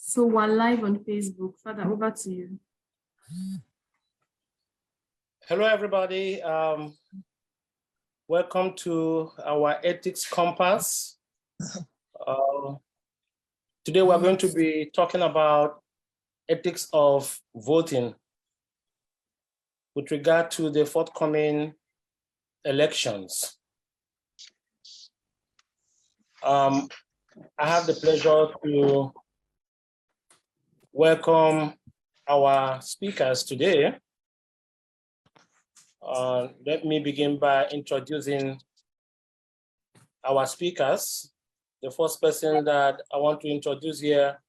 So we're live on Facebook. Father, over to you. Hello, everybody. Welcome to our Ethics Compass. Today, we're going to be talking about ethics of voting with regard to the forthcoming elections. I have the pleasure to welcome our speakers today. Let me begin by introducing our speakers. The first person that I want to introduce here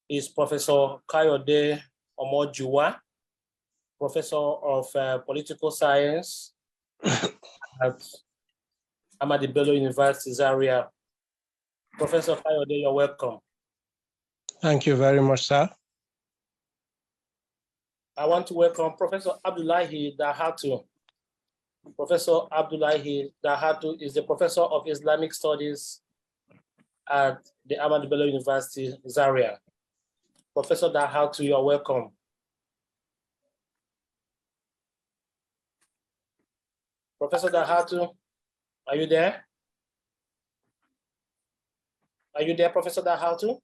is Professor Kayode Omojuwa, Professor of Political Science at Ahmadu Bello University, Zaria. Professor Kayode, you're welcome. Thank you very much, sir. I want to welcome Professor Abdullahi Dahatu. Professor Abdullahi Dahatu is the Professor of Islamic Studies at the Ahmadu Bello University, Zaria. Professor Dahatu, you're welcome. Professor Dahatu, are you there? Are you there, Professor Dahatu?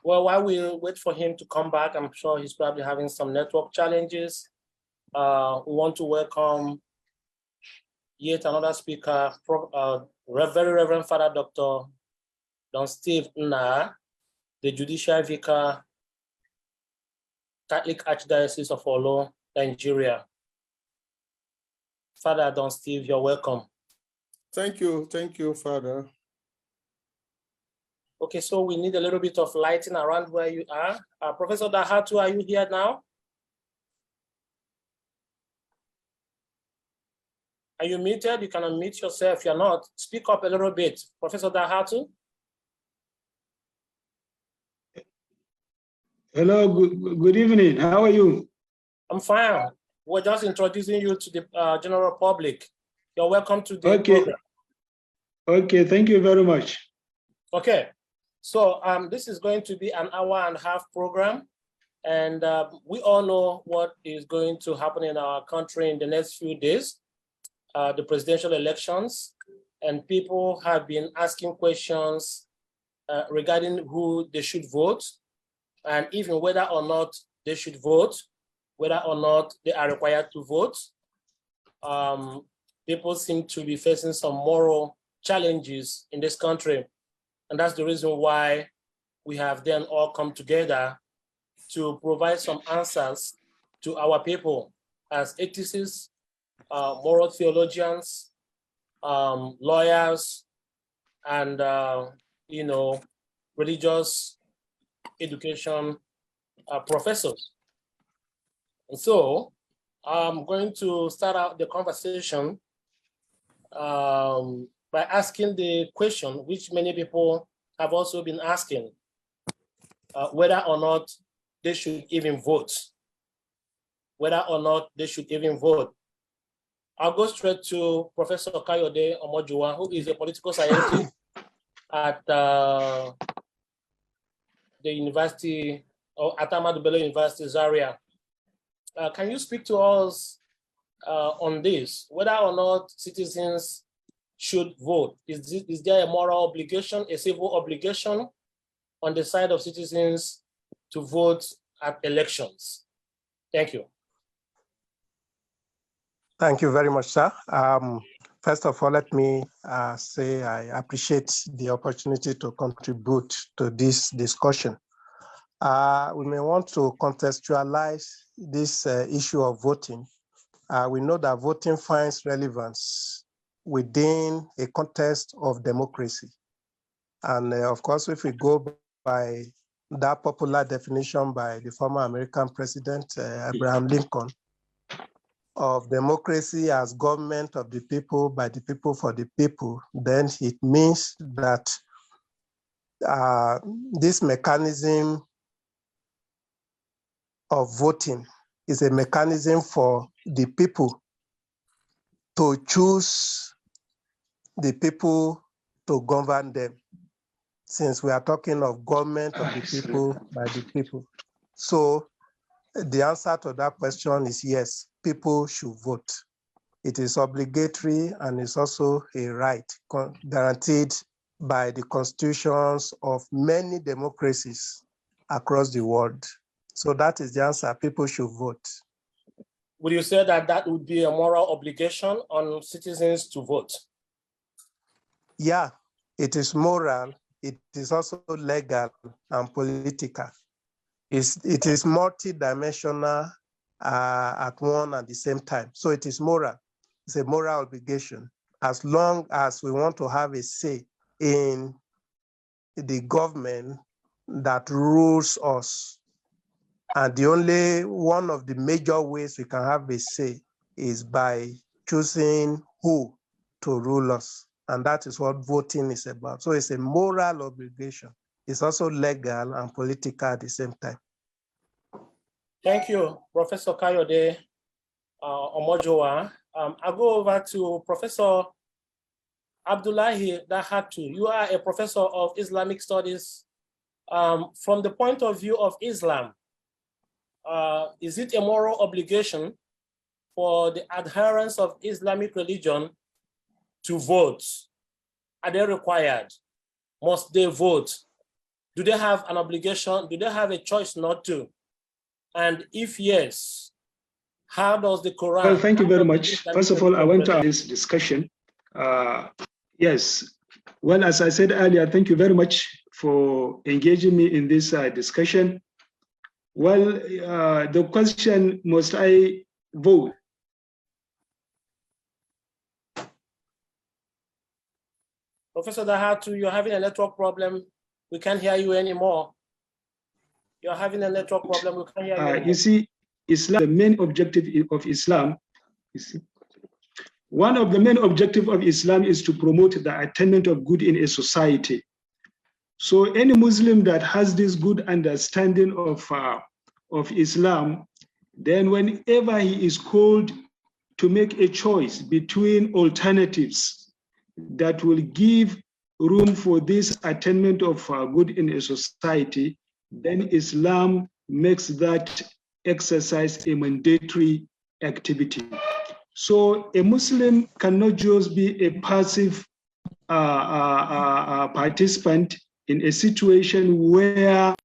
Well, while we wait for him to come back, I'm sure he's probably having some network challenges. We want to welcome yet another speaker, Very Reverend Father Dr. Don Steve Nna, the Judicial Vicar, Catholic Archdiocese of Olo, Nigeria. Father Don Steve, you're welcome. Thank you, Father. Okay, so we need a little bit of lighting around where you are. Professor Dahatu, are you here now? Are you muted? You can unmute yourself. If you're not, speak up a little bit. Professor Dahatu? Hello, good evening. How are you? I'm fine. We're just introducing you to the general public. You're welcome to the program. Okay, thank you very much. Okay, so this is going to be an hour-and-a-half program, and we all know what is going to happen in our country in the next few days, the presidential elections, and people have been asking questions regarding who they should vote, and even whether or not they should vote, whether or not they are required to vote. People seem to be facing some moral challenges in this country. And that's the reason why we have then all come together to provide some answers to our people as ethicists, moral theologians, lawyers, and religious education professors. And so I'm going to start out the conversation by asking the question, which many people have also been asking, whether or not they should even vote. Whether or not they should even vote. I'll go straight to Professor Kayode Omojuwa, who is a political scientist at the University, or at Ahmadu Bello University, Zaria. Can you speak to us on this, whether or not citizens should vote? Is there a moral obligation, a civil obligation on the side of citizens to vote at elections? Thank you. Thank you very much, sir. First of all, let me say I appreciate the opportunity to contribute to this discussion. We may want to contextualize this issue of voting. We know that voting finds relevance within a context of democracy. And of course, if we go by that popular definition by the former American president, Abraham Lincoln, of democracy as government of the people, by the people, for the people, then it means that this mechanism of voting is a mechanism for the people to choose the people to govern them. since we are talking of government of the people, by the people. So the answer to that question is yes, people should vote. It is obligatory and it's also a right guaranteed by the constitutions of many democracies across the world. So that is the answer, people should vote. Would you say that that would be a moral obligation on citizens to vote? Yeah, it is moral, it is also legal and political. It is multidimensional at one and the same time. So it is moral, it's a moral obligation. As long as we want to have a say in the government that rules us. And the only one of the major ways we can have a say is by choosing who to rule us. And that is what voting is about. So it's a moral obligation. It's also legal and political at the same time. Thank you, Professor Kayode Omojowa. I'll go over to Professor Abdullahi Dahatu. You are a professor of Islamic studies. From the point of view of Islam, is it a moral obligation for the adherents of Islamic religion to vote? Are they required? Must they vote? Do they have an obligation? Do they have a choice not to? And if yes, how does the Quran? Well, thank you very much. First of all, I went to this discussion. Yes. Well, as I said earlier, thank you very much for engaging me in this discussion. Well, the question, must I vote? Professor Dahatu, you're having a network problem. We can't hear you anymore. You're having a network problem. We can't hear you anymore. You see, Islam, the main objective of Islam, you see, one of the main objectives of Islam is to promote the attainment of good in a society. So any Muslim that has this good understanding of Islam, then whenever he is called to make a choice between alternatives that will give room for this attainment of good in a society, then Islam makes that exercise a mandatory activity. So a Muslim cannot just be a passive participant in a situation where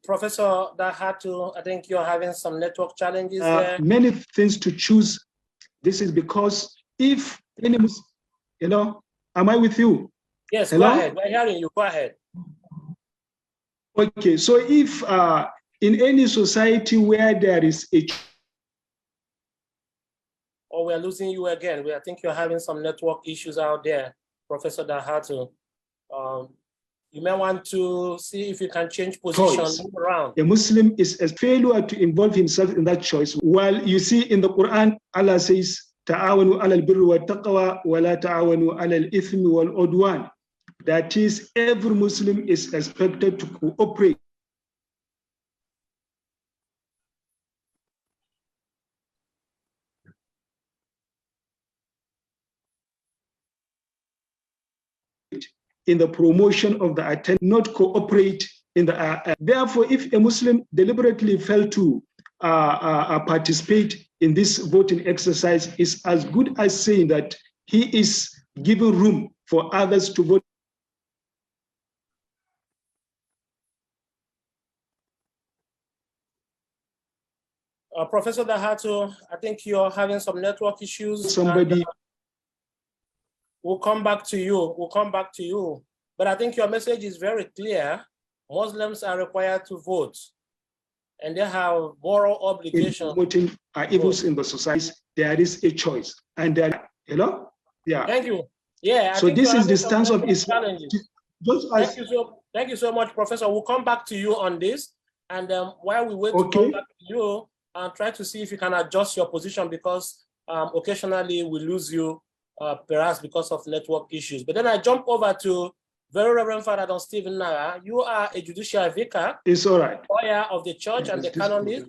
Professor Dahatu, I think you're having some network challenges there. Many things to choose. This is because if any, you know, am I with you? Yes, Hello? Go ahead. We're hearing you. Go ahead. Okay, so if in any society where there is a we're losing you again. I think you're having some network issues out there, Professor Dahatu. You may want to see if you can change position, move around. A Muslim is a failure to involve himself in that choice. While you see in the Quran, Allah says, "Ta'awanu 'alal birri wat taqwa wa la ta'awanu 'alal ithmi wal 'udwan." That is, every Muslim is expected to cooperate in the promotion of the attempt, not cooperate in the. Therefore, if a Muslim deliberately failed to participate in this voting exercise, is as good as saying that he is giving room for others to vote. Professor Dahatu, I think you're having some network issues. Somebody. We'll come back to you. We'll come back to you. But I think your message is very clear. Muslims are required to vote, and they have moral obligation. In voting are evils in the society. There is a choice, and there, hello, yeah. Thank you. Yeah. So this is the stance of Islam. Thank you so much, Professor. We'll come back to you on this, and while we wait to come back to you, try to see if you can adjust your position, because occasionally we lose you. Perhaps because of network issues. But then I jump over to Very Reverend Father Don Stephen Nara, you are a judicial vicar, It's all right. lawyer of the church and the canonist,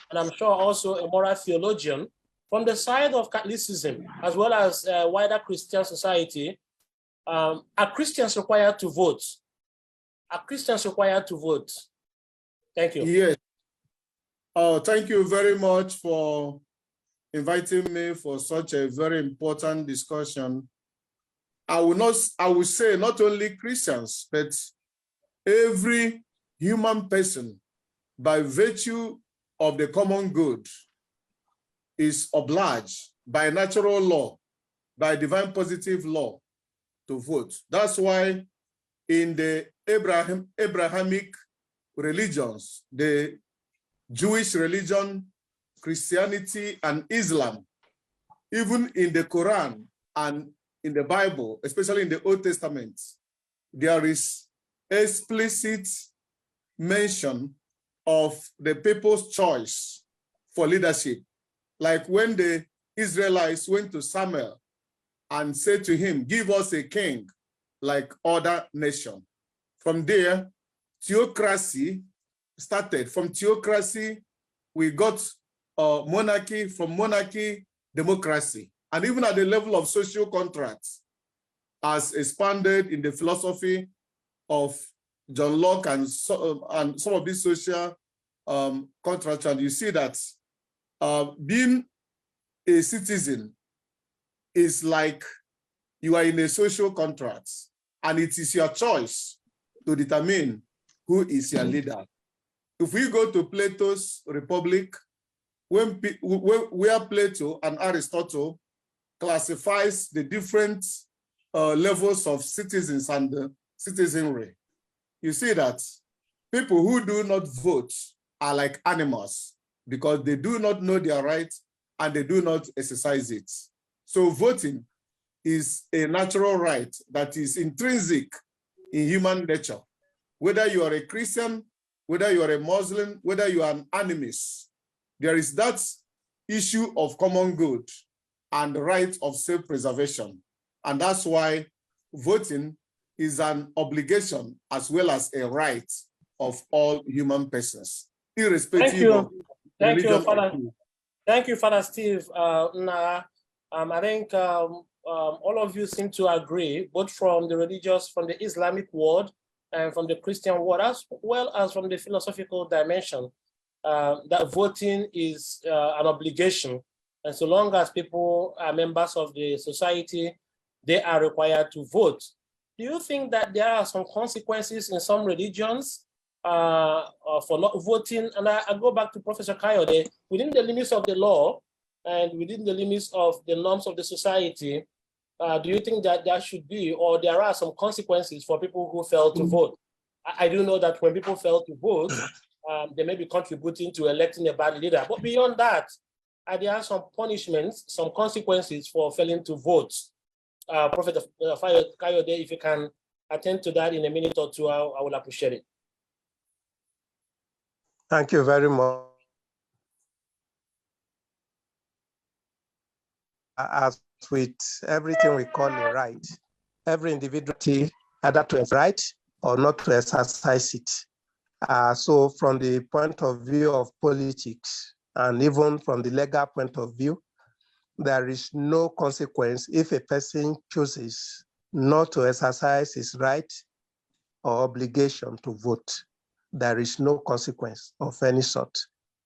and I'm sure also a moral theologian. From the side of Catholicism, as well as wider Christian society, are Christians required to vote? Are Christians required to vote? Thank you. Yes. Thank you very much for inviting me for such a very important discussion. I will say not only Christians, but every human person, by virtue of the common good, is obliged by natural law, by divine positive law, to vote. That's why in the Abrahamic religions, the Jewish religion, Christianity, and Islam, even in the Quran and in the Bible, especially in the Old Testament, there is explicit mention of the people's choice for leadership. Like when the Israelites went to Samuel and said to him, give us a king like other nations. From there, theocracy started. From theocracy, we got monarchy. From monarchy, democracy. And even at the level of social contracts, as expanded in the philosophy of John Locke and some of these social contracts, and you see that being a citizen is like you are in a social contract, and it is your choice to determine who is your leader. If we go to Plato's Republic, where Plato and Aristotle classifies the different levels of citizens and citizenry, you see that people who do not vote are like animals because they do not know their rights and they do not exercise it. So voting is a natural right that is intrinsic in human nature. Whether you are a Christian, whether you are a Muslim, whether you are an animist, there is that issue of common good and the right of self-preservation. And that's why voting is an obligation as well as a right of all human persons, irrespective of religion. Thank you, Father Steve. I think all of you seem to agree, both from the religious, from the Islamic world, and from the Christian world, as well as from the philosophical dimension, that voting is an obligation. And so long as people are members of the society, they are required to vote. Do you think that there are some consequences in some religions for not voting? And I go back to Professor Kayode, within the limits of the law and within the limits of the norms of the society, do you think that there should be, or there are some consequences for people who fail to vote? I do know that when people fail to vote, they may be contributing to electing a bad leader. But beyond that, there are some punishments, some consequences for failing to vote. Professor Kayode, if you can attend to that in a minute or two, I will appreciate it. Thank you very much. As with everything we call a right, every individual either to have right or not to exercise it. So from the point of view of politics, and even from the legal point of view, there is no consequence if a person chooses not to exercise his right or obligation to vote. There is no consequence of any sort.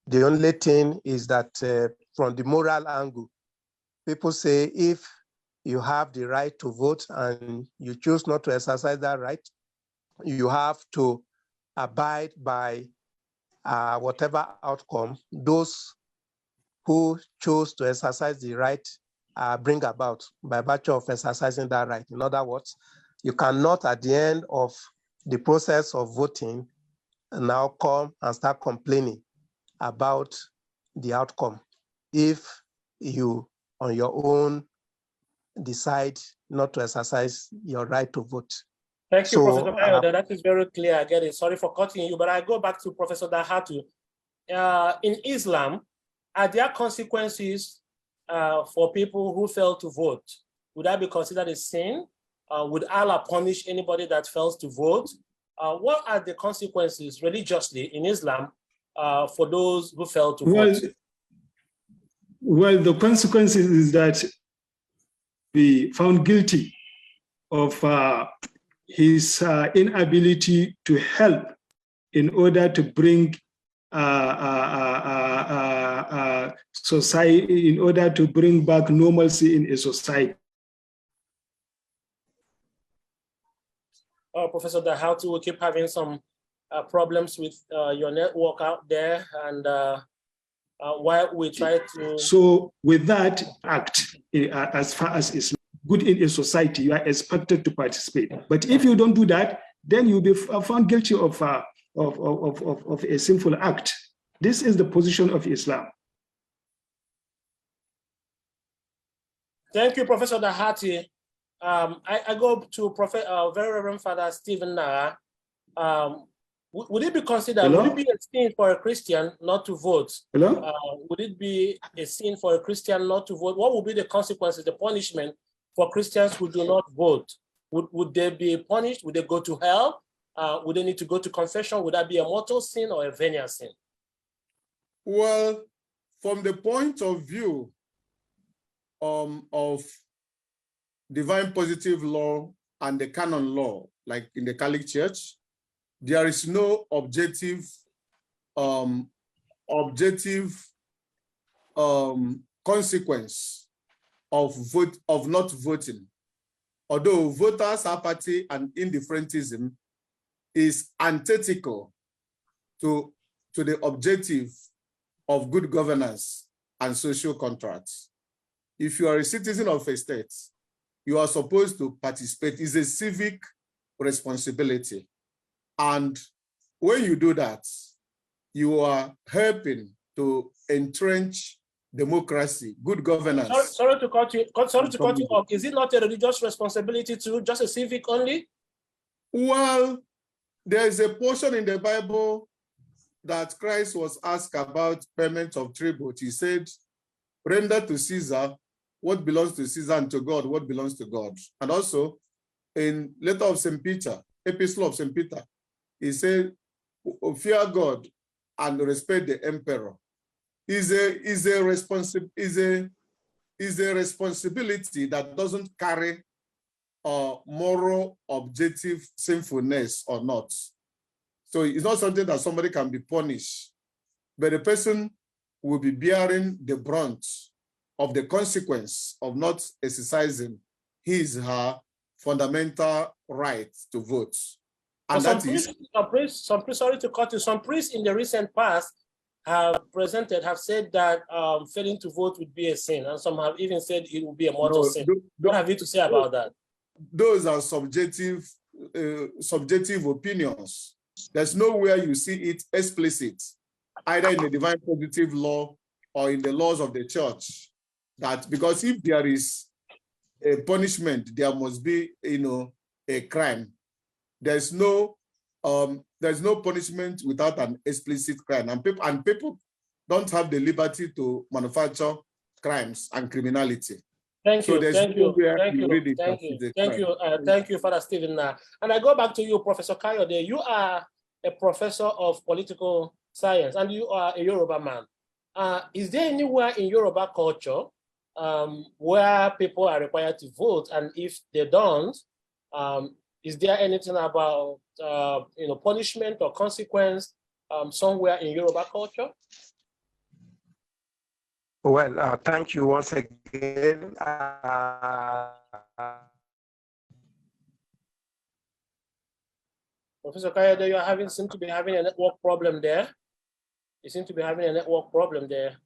The only thing is that from the moral angle, people say if you have the right to vote and you choose not to exercise that right, you have to abide by whatever outcome those who chose to exercise the right bring about by virtue of exercising that right. In other words, you cannot at the end of the process of voting now come and start complaining about the outcome if you on your own decide not to exercise your right to vote. Thank you, Professor Kayode. That is very clear. I get it. Sorry for cutting you, but I go back to Professor Dahatu. In Islam, are there consequences for people who fail to vote? Would that be considered a sin? would Allah punish anybody that fails to vote? What are the consequences religiously in Islam for those who fail to vote? Well, the consequences is that be found guilty of his inability to help in order to bring society, in order to bring back normalcy in a society. Professor Dahati, we keep having some problems with your network out there, and while we try to... So with that act, as far as it's good in a society, you are expected to participate. But if you don't do that, then you'll be found guilty of a sinful act. This is the position of Islam. Thank you, Professor Dahati. I go to Very Reverend Father Stephen Nara. Would it be considered, Hello? would it be a sin for a Christian not to vote? Hello? Would it be a sin for a Christian not to vote? What would be the consequences, the punishment for Christians who do not vote? Would they be punished? Would they go to hell? Would they need to go to confession? Would that be a mortal sin or a venial sin? Well, from the point of view of divine positive law and the canon law, like in the Catholic Church, there is no objective consequence of not voting. Although voters' apathy and indifferentism is antithetical to the objective of good governance and social contracts. If you are a citizen of a state, you are supposed to participate. It's a civic responsibility. And when you do that, you are helping to entrench democracy, good governance. Sorry to cut you off. Is it not a religious responsibility too, just a civic only? Well, there is a portion in the Bible that Christ was asked about payment of tribute. He said, render to Caesar what belongs to Caesar, and to God what belongs to God. And also in letter of St. Peter, epistle of St. Peter, he said, fear God and respect the emperor. Is a responsibility that doesn't carry moral objective sinfulness or not. So it's not something that somebody can be punished, but the person will be bearing the brunt of the consequence of not exercising his or her fundamental right to vote. And some priests, sorry to cut you, some priests in the recent past have said that failing to vote would be a sin, and some have even said it would be a mortal sin. What have you to say about that? Those are subjective opinions. There's nowhere you see it explicit, either in the divine positive law or in the laws of the church, that because if there is a punishment, there must be, a crime. There's no punishment without an explicit crime, and people don't have the liberty to manufacture crimes and criminality. Thank you, thank you, Father Stephen. And I go back to you, Professor Kayode. You are a professor of political science, and you are a Yoruba man. Is there anywhere in Yoruba culture where people are required to vote, and if they don't, is there anything about punishment or consequence somewhere in Yoruba culture? Well, thank you once again. Professor Kayode, you seem to be having a network problem there. You seem to be having a network problem there.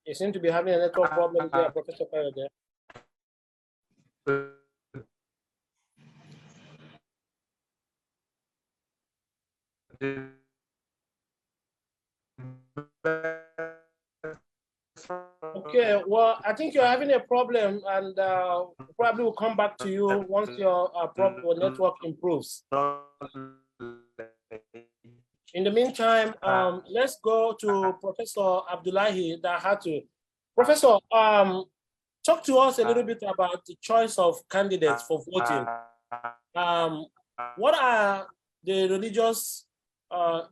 You seem to be having a network problem there, Professor Kayode. Okay, well, I think you're having a problem, and probably will come back to you once your network improves. In the meantime, let's go to Professor Abdullahi Dahati. Professor, talk to us a little bit about the choice of candidates for voting. What are the religious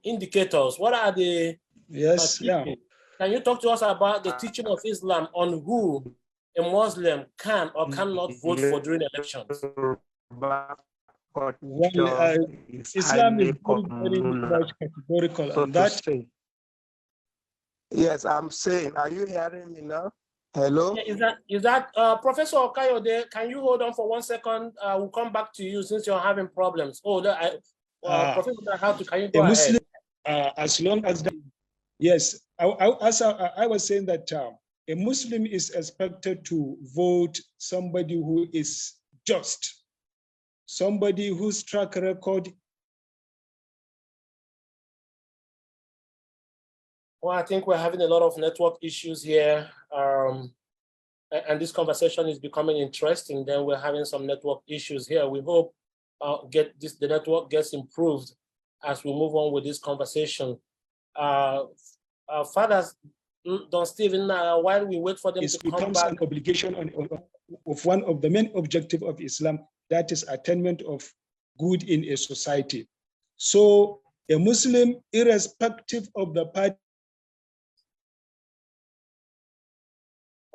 indicators? What are the teachings? Can you talk to us about the teaching of Islam on who a Muslim can or cannot vote for during elections? Well, Islam is very much categorical on that. Yes, I'm saying, are you hearing me now? Hello? Yeah, is that Professor Okayode, can you hold on for 1 second? We'll come back to you since you're having problems. Oh, Professor, can you go Muslim, ahead? As long as that, yes, I was saying that a Muslim is expected to vote somebody who is just, somebody whose track record. Well, I think we're having a lot of network issues here. And this conversation is becoming interesting. Then we're having some network issues here. We hope the network gets improved as we move on with this conversation. Father Don Stephen, while we wait for them to come becomes back, an obligation of one of the main objectives of Islam, that is attainment of good in a society. So a Muslim, irrespective of the party.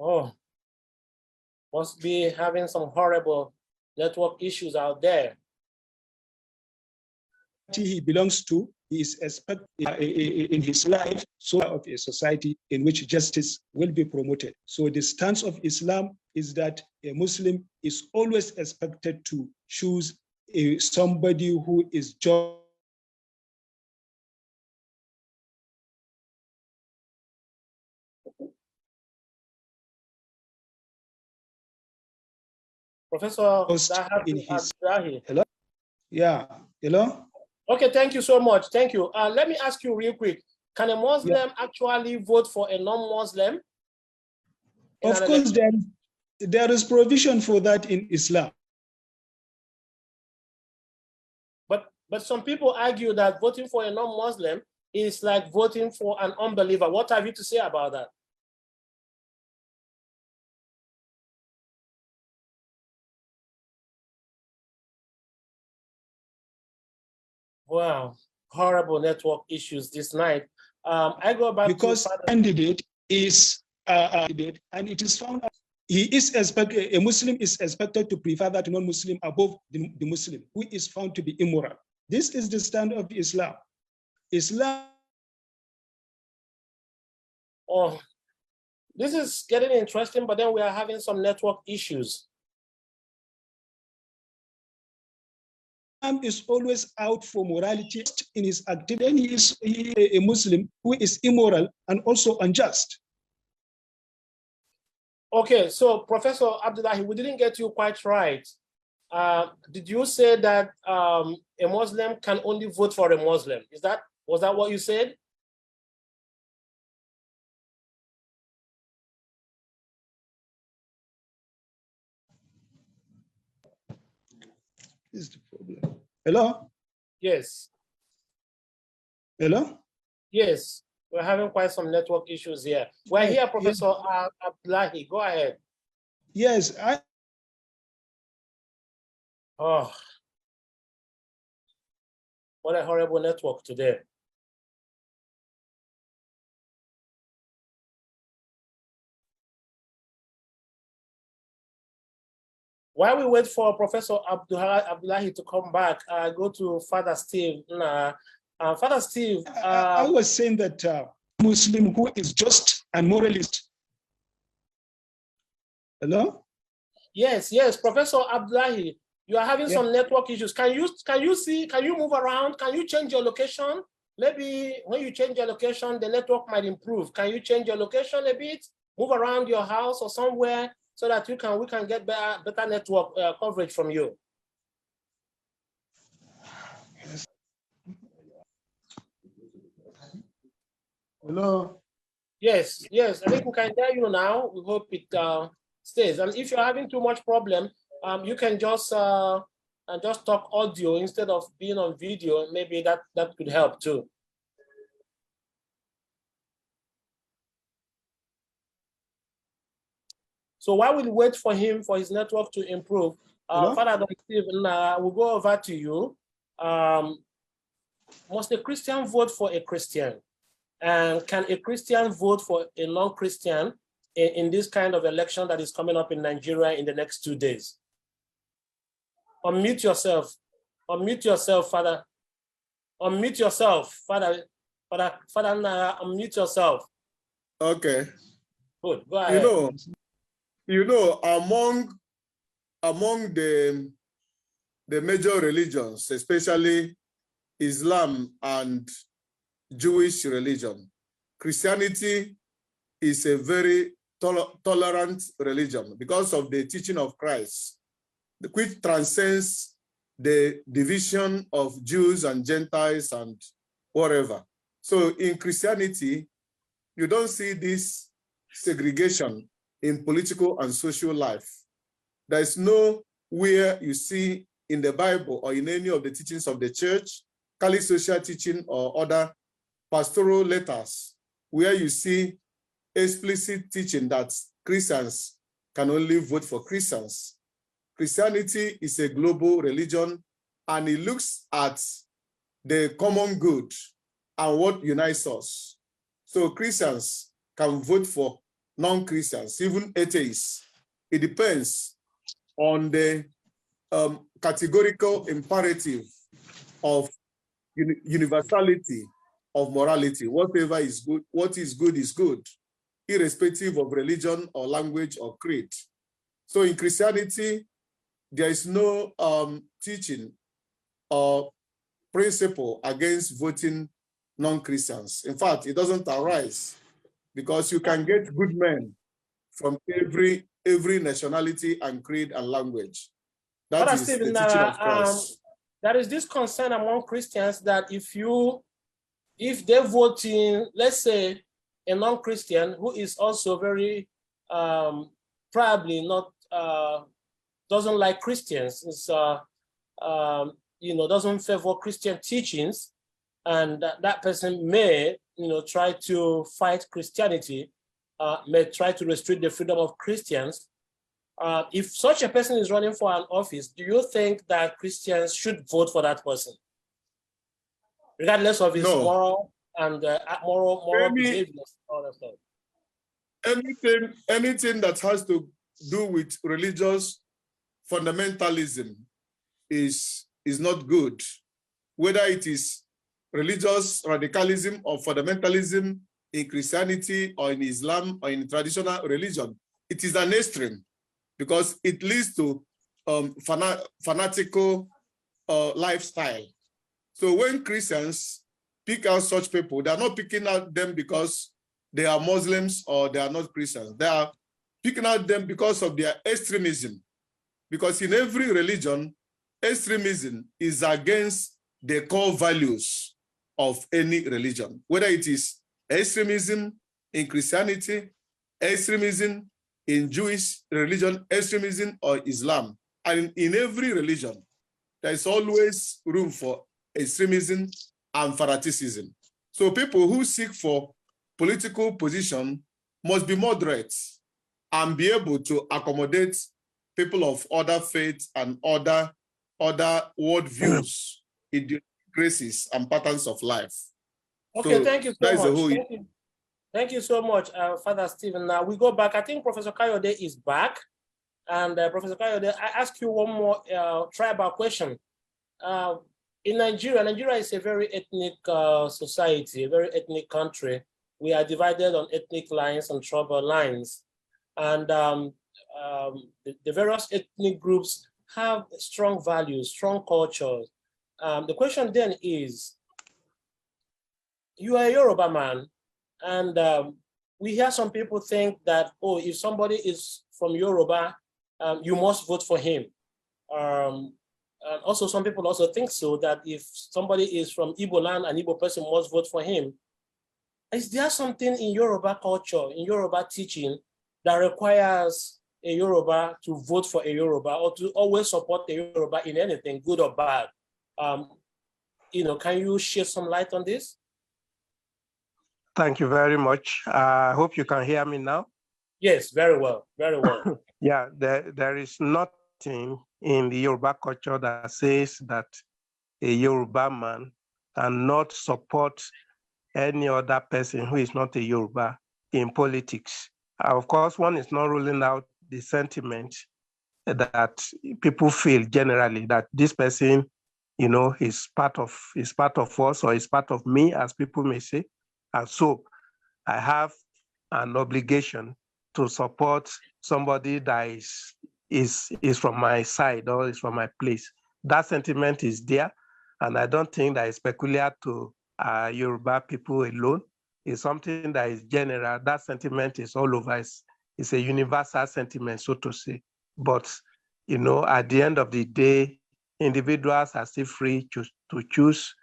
Oh, must be having some horrible network issues out there. He belongs to, he is expected in his life, so of a society in which justice will be promoted. So the stance of Islam is that a Muslim is always expected to choose somebody who is just. Professor Hello? Yeah, hello? Okay, thank you so much. Thank you. Let me ask you real quick. Can a Muslim actually vote for a non-Muslim? Of course, there is provision for that in Islam. But some people argue that voting for a non-Muslim is like voting for an unbeliever. What have you to say about that? Wow, horrible network issues this night. I go back because to candidate is candidate, and it is found out a Muslim is expected to prefer that non-Muslim above the Muslim, who is found to be immoral. This is the stand of Islam. Islam. Oh, this is getting interesting, but then we are having some network issues. Islam is always out for morality in his activity. And he is a Muslim who is immoral and also unjust. Okay, so Professor Abdullahi, we didn't get you quite right. Did you say that a Muslim can only vote for a Muslim? Was that what you said? This is the problem. Hello? Yes. Hello? Yes, we're having quite some network issues here. We're here, Professor Abdullahi. Go ahead. Yes, Oh, what a horrible network today. While we wait for Professor Abdullahi to come back, go to Father Steve. Father Steve. I was saying that Muslim who is just and moralist. Hello? Yes, Professor Abdullahi, you are having some network issues. Can you move around? Can you change your location? Maybe when you change your location, the network might improve. Can you change your location a bit? Move around your house or somewhere so that we can get better network coverage from you. Hello? Yes, I think we can hear you now. We hope it stays. And if you're having too much problem, you can just talk audio instead of being on video. Maybe that could help too. So while we wait for him, for his network to improve, Father Stephen, we'll go over to you. Must a Christian vote for a Christian? And can a Christian vote for a non-Christian in this kind of election that is coming up in Nigeria in the next 2 days? Unmute yourself. Unmute yourself, Father. Unmute yourself, Father. Father Nara, unmute yourself. Okay. Good. Go ahead. Among the major religions, especially Islam and Jewish religion, Christianity is a very tolerant religion because of the teaching of Christ, which transcends the division of Jews and Gentiles and whatever. So in Christianity, you don't see this segregation in political and social life. There is nowhere you see in the Bible or in any of the teachings of the church, Catholic social teaching or other pastoral letters, where you see explicit teaching that Christians can only vote for Christians. Christianity is a global religion, and it looks at the common good and what unites us. So Christians can vote for non-Christians, even atheists. It depends on the categorical imperative of universality of morality. Whatever is good, what is good, irrespective of religion or language or creed. So in Christianity, there is no teaching or principle against voting non-Christians. In fact, it doesn't arise because you can get good men from every nationality and creed and language. That is the teaching of Christ. There is this concern among Christians that if they vote in, let's say, a non-Christian who is also very probably not doesn't like Christians, is doesn't favor Christian teachings, and that person may try to fight Christianity, may try to restrict the freedom of Christians. If such a person is running for an office, do you think that Christians should vote for that person, regardless of his moral and moral behaviors, all that stuff? Anything that has to do with religious fundamentalism is not good, whether it is religious radicalism or fundamentalism in Christianity or in Islam or in traditional religion. It is an extreme because it leads to fanatical lifestyle. So when Christians pick out such people, they are not picking out them because they are Muslims or they are not Christians. They are picking out them because of their extremism. Because in every religion, extremism is against the core values of any religion, whether it is extremism in Christianity, extremism in Jewish religion, extremism or Islam. And in every religion, there is always room for extremism and fanaticism. So people who seek for political position must be moderate and be able to accommodate people of other faiths and other worldviews, idiosyncrasies, and patterns of life. Okay, so thank you so much. Thank you so much, Father Stephen. Now we go back. I think Professor Kayode is back. And Professor Kayode, I ask you one more tribal question. In Nigeria is a very ethnic society, a very ethnic country. We are divided on ethnic lines and tribal lines. And the various ethnic groups have strong values, strong cultures. The question then is, you are a Yoruba man, and we hear some people think that, oh, if somebody is from Yoruba, you must vote for him. And also, some people also think so, that if somebody is from Igbo land, an Igbo person must vote for him. Is there something in Yoruba culture, in Yoruba teaching, that requires a Yoruba to vote for a Yoruba or to always support a Yoruba in anything, good or bad? Can you shed some light on this? Thank you very much. I hope you can hear me now. Yes, very well, very well. Yeah, there is nothing in the Yoruba culture that says that a Yoruba man cannot support any other person who is not a Yoruba in politics. Of course, one is not ruling out the sentiment that people feel generally that this person, you know, is part of us or is part of me, as people may say. And so I have an obligation to support somebody that is from my side or is from my place. That sentiment is there, and I don't think that is peculiar to Yoruba people alone. It's something that is general. That sentiment is all over. It's a universal sentiment, so to say. But you know, at the end of the day, individuals are still free to choose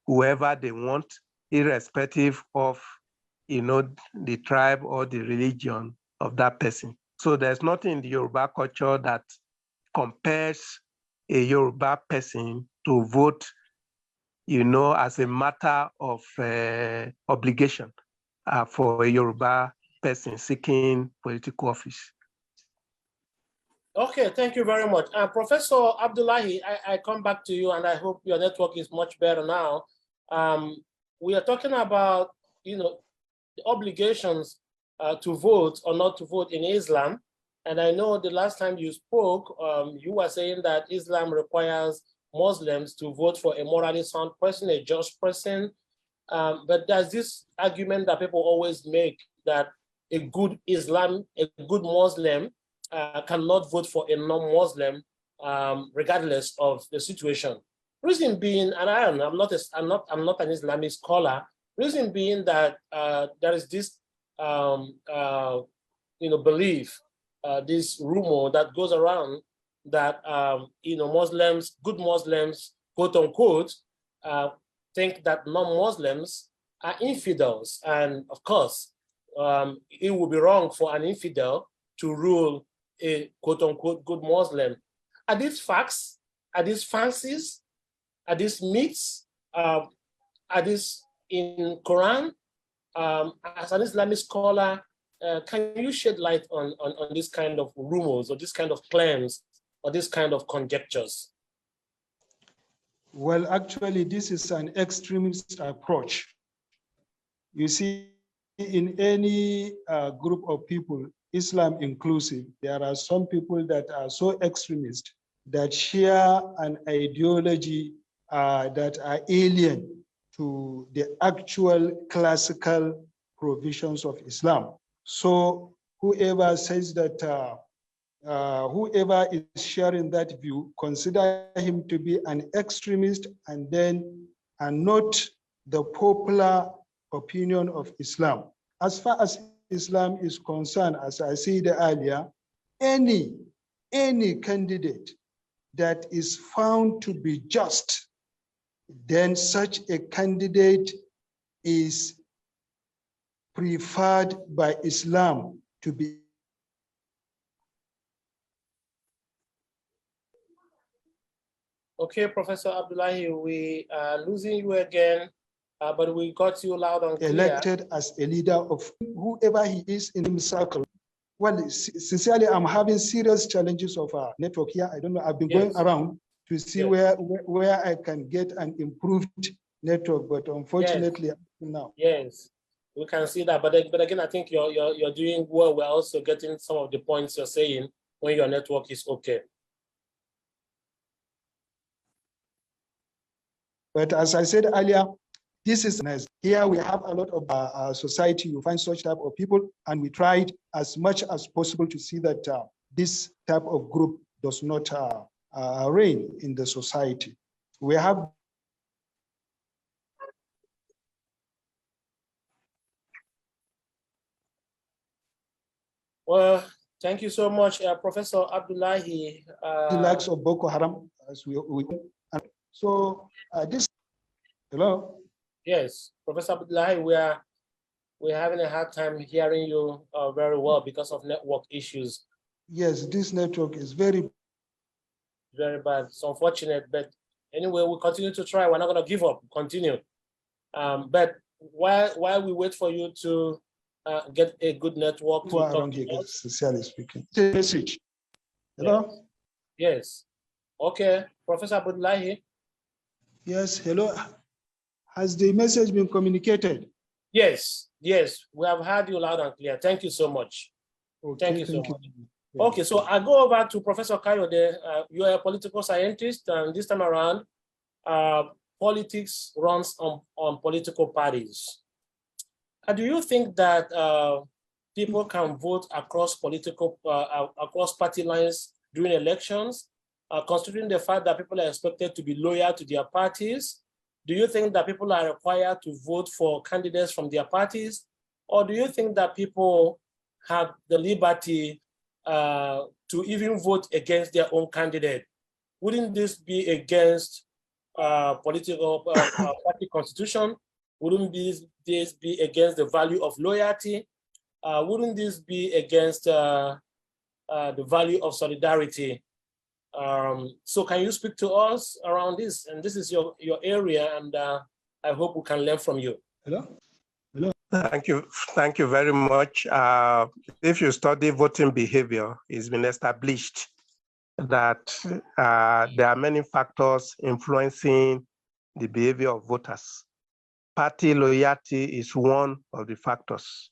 whoever they want, irrespective of, you know, the tribe or the religion of that person. So there's nothing in the Yoruba culture that compels a Yoruba person to vote, you know, as a matter of obligation for a Yoruba person seeking political office. Okay, thank you very much. Professor Abdullahi, I come back to you, and I hope your network is much better now. We are talking about, you know, the obligations to vote or not to vote in Islam. And I know the last time you spoke, you were saying that Islam requires Muslims to vote for a morally sound person, a just person. But there's this argument that people always make that a good Muslim cannot vote for a non-Muslim, regardless of the situation. Reason being, and I'm not an Islamic scholar. Reason being that there is this belief, this rumor that goes around that Muslims, good Muslims, quote unquote, think that non-Muslims are infidels, and of course, it would be wrong for an infidel to rule a quote unquote good Muslim. Are these facts? Are these fancies? Are these myths? Are these in Quran? As an Islamic scholar, can you shed light on this kind of rumors or this kind of claims or this kind of conjectures? Well, actually, this is an extremist approach. You see, in any group of people, Islam inclusive, there are some people that are so extremist that share an ideology that are alien to the actual classical provisions of Islam. So whoever says that, whoever is sharing that view, consider him to be an extremist and not the popular opinion of Islam. As far as Islam is concerned, as I said earlier, any candidate that is found to be just, then such a candidate is preferred by Islam to be. Okay, Professor Abdullahi, we are losing you again, but we got you loud and clear. Elected as a leader of whoever he is in his circle. Well, sincerely, I'm having serious challenges of network here. I don't know, I've been going around to see where I can get an improved network, but unfortunately, now. Yes, we can see that. But again, I think you're doing well. We're also getting some of the points you're saying when your network is okay. But as I said earlier, this is nice. Here we have a lot of society, you find such type of people, and we tried as much as possible to see that this type of group does not reign in the society. We have Well, thank you so much, Professor Abdullahi. The likes of Boko Haram, as we so this. Hello. Yes, Professor Abdullahi, we're having a hard time hearing you very well because of network issues. Yes, this network is very bad. It's unfortunate, but anyway, we'll continue to try. We're not going to give up. Continue. But while we wait for you to get a good network to talk to us. Sincerely speaking. Message. Hello? Yes. Okay, Professor Abdullahi. Yes, hello. Has the message been communicated? Yes, yes, we have heard you loud and clear. Thank you so much. Okay, Thank you so much. Okay, so I go over to Professor Kayode. You are a political scientist, and this time around, politics runs on political parties. Do you think that people can vote across across party lines during elections, considering the fact that people are expected to be loyal to their parties? Do you think that people are required to vote for candidates from their parties? Or do you think that people have the liberty to even vote against their own candidate? Wouldn't this be against political party constitution? Wouldn't this be against the value of loyalty? Wouldn't this be against the value of solidarity? So can you speak to us around this? And this is your area, and I hope we can learn from you. Hello? Thank you very much. If you study voting behavior, it's been established that there are many factors influencing the behavior of voters. Party loyalty is one of the factors,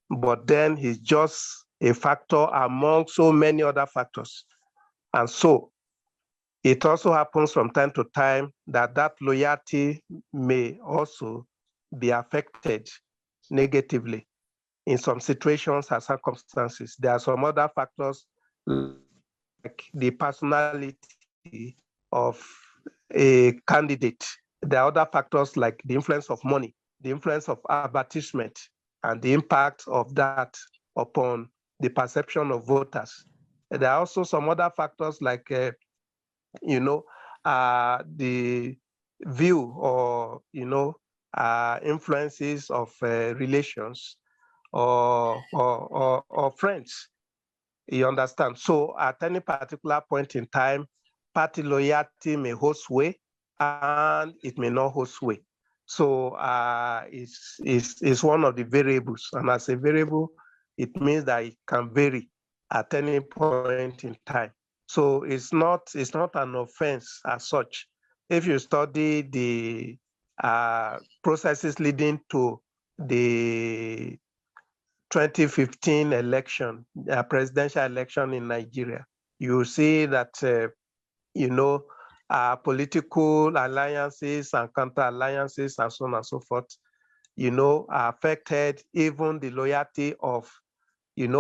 but then it's just a factor among so many other factors. And so it also happens from time to time that that loyalty may also be affected negatively in some situations and circumstances. There are some other factors like the personality of a candidate. There are other factors like the influence of money, the influence of advertisement, and the impact of that upon the perception of voters. There are also some other factors like, the view or, influences of relations or friends. You understand? So at any particular point in time, party loyalty may hold sway and it may not hold sway. So it's one of the variables. And as a variable, it means that it can vary at any point in time. So it's not an offense as such. If you study the processes leading to the 2015 election, presidential election in Nigeria, you see that, political alliances and counter-alliances and so on and so forth, affected even the loyalty of,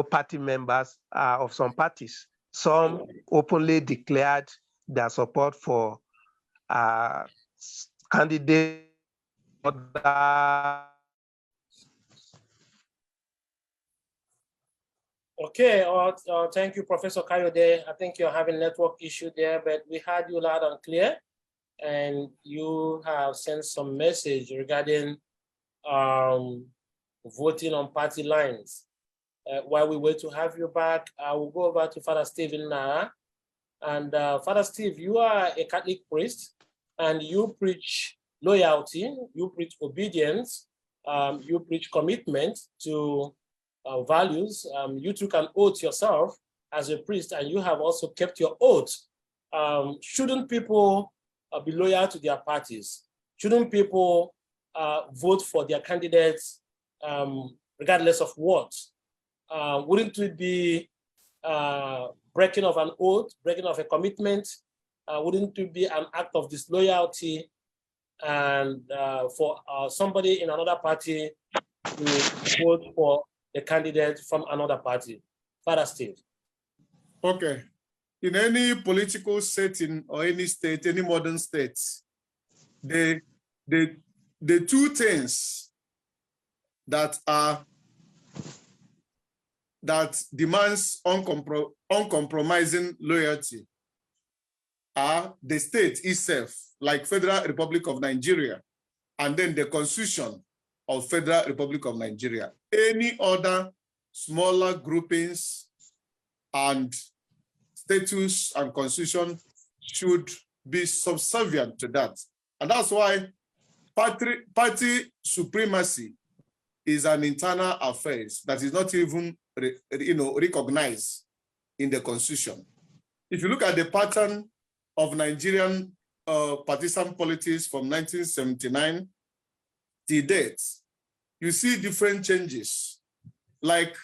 party members of some parties. Some openly declared their support for candidates. Okay, thank you, Professor Kayode. I think you're having a network issue there, but we heard you loud and clear, and you have sent some message regarding voting on party lines. While we wait to have you back, I will go over to Father Stephen now. And Father Steve, you are a Catholic priest, and you preach loyalty, you preach obedience, you preach commitment to values. You took an oath yourself as a priest, and you have also kept your oath. Shouldn't people be loyal to their parties? Shouldn't people vote for their candidates regardless of what? Wouldn't it be breaking of an oath, breaking of a commitment? Wouldn't it be an act of disloyalty and for somebody in another party to vote for the candidate from another party? Father Steve. Okay. In any political setting or any state, any modern state, the two things that demands uncompromising loyalty are the state itself, like Federal Republic of Nigeria, and then the Constitution of Federal Republic of Nigeria. Any other smaller groupings and status and constitution should be subservient to that. And that's why party supremacy is an internal affair that is not even recognized in the constitution. If you look at the pattern of Nigerian partisan politics from 1979 to date, you see different changes. Like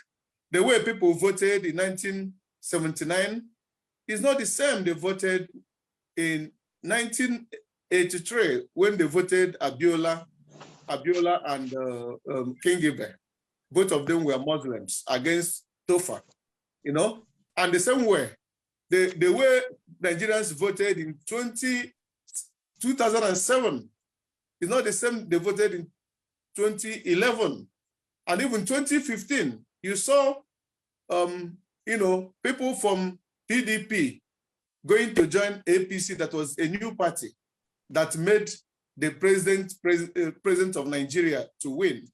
the way people voted in 1979 is not the same they voted in 1983 when they voted Abiola and King Ibe. Both of them were Muslims against Tofa, you know? And the same way, the way Nigerians voted in 2007 is not the same they voted in 2011. And even 2015, you saw, people from PDP going to join APC, that was a new party that made the president of Nigeria to win.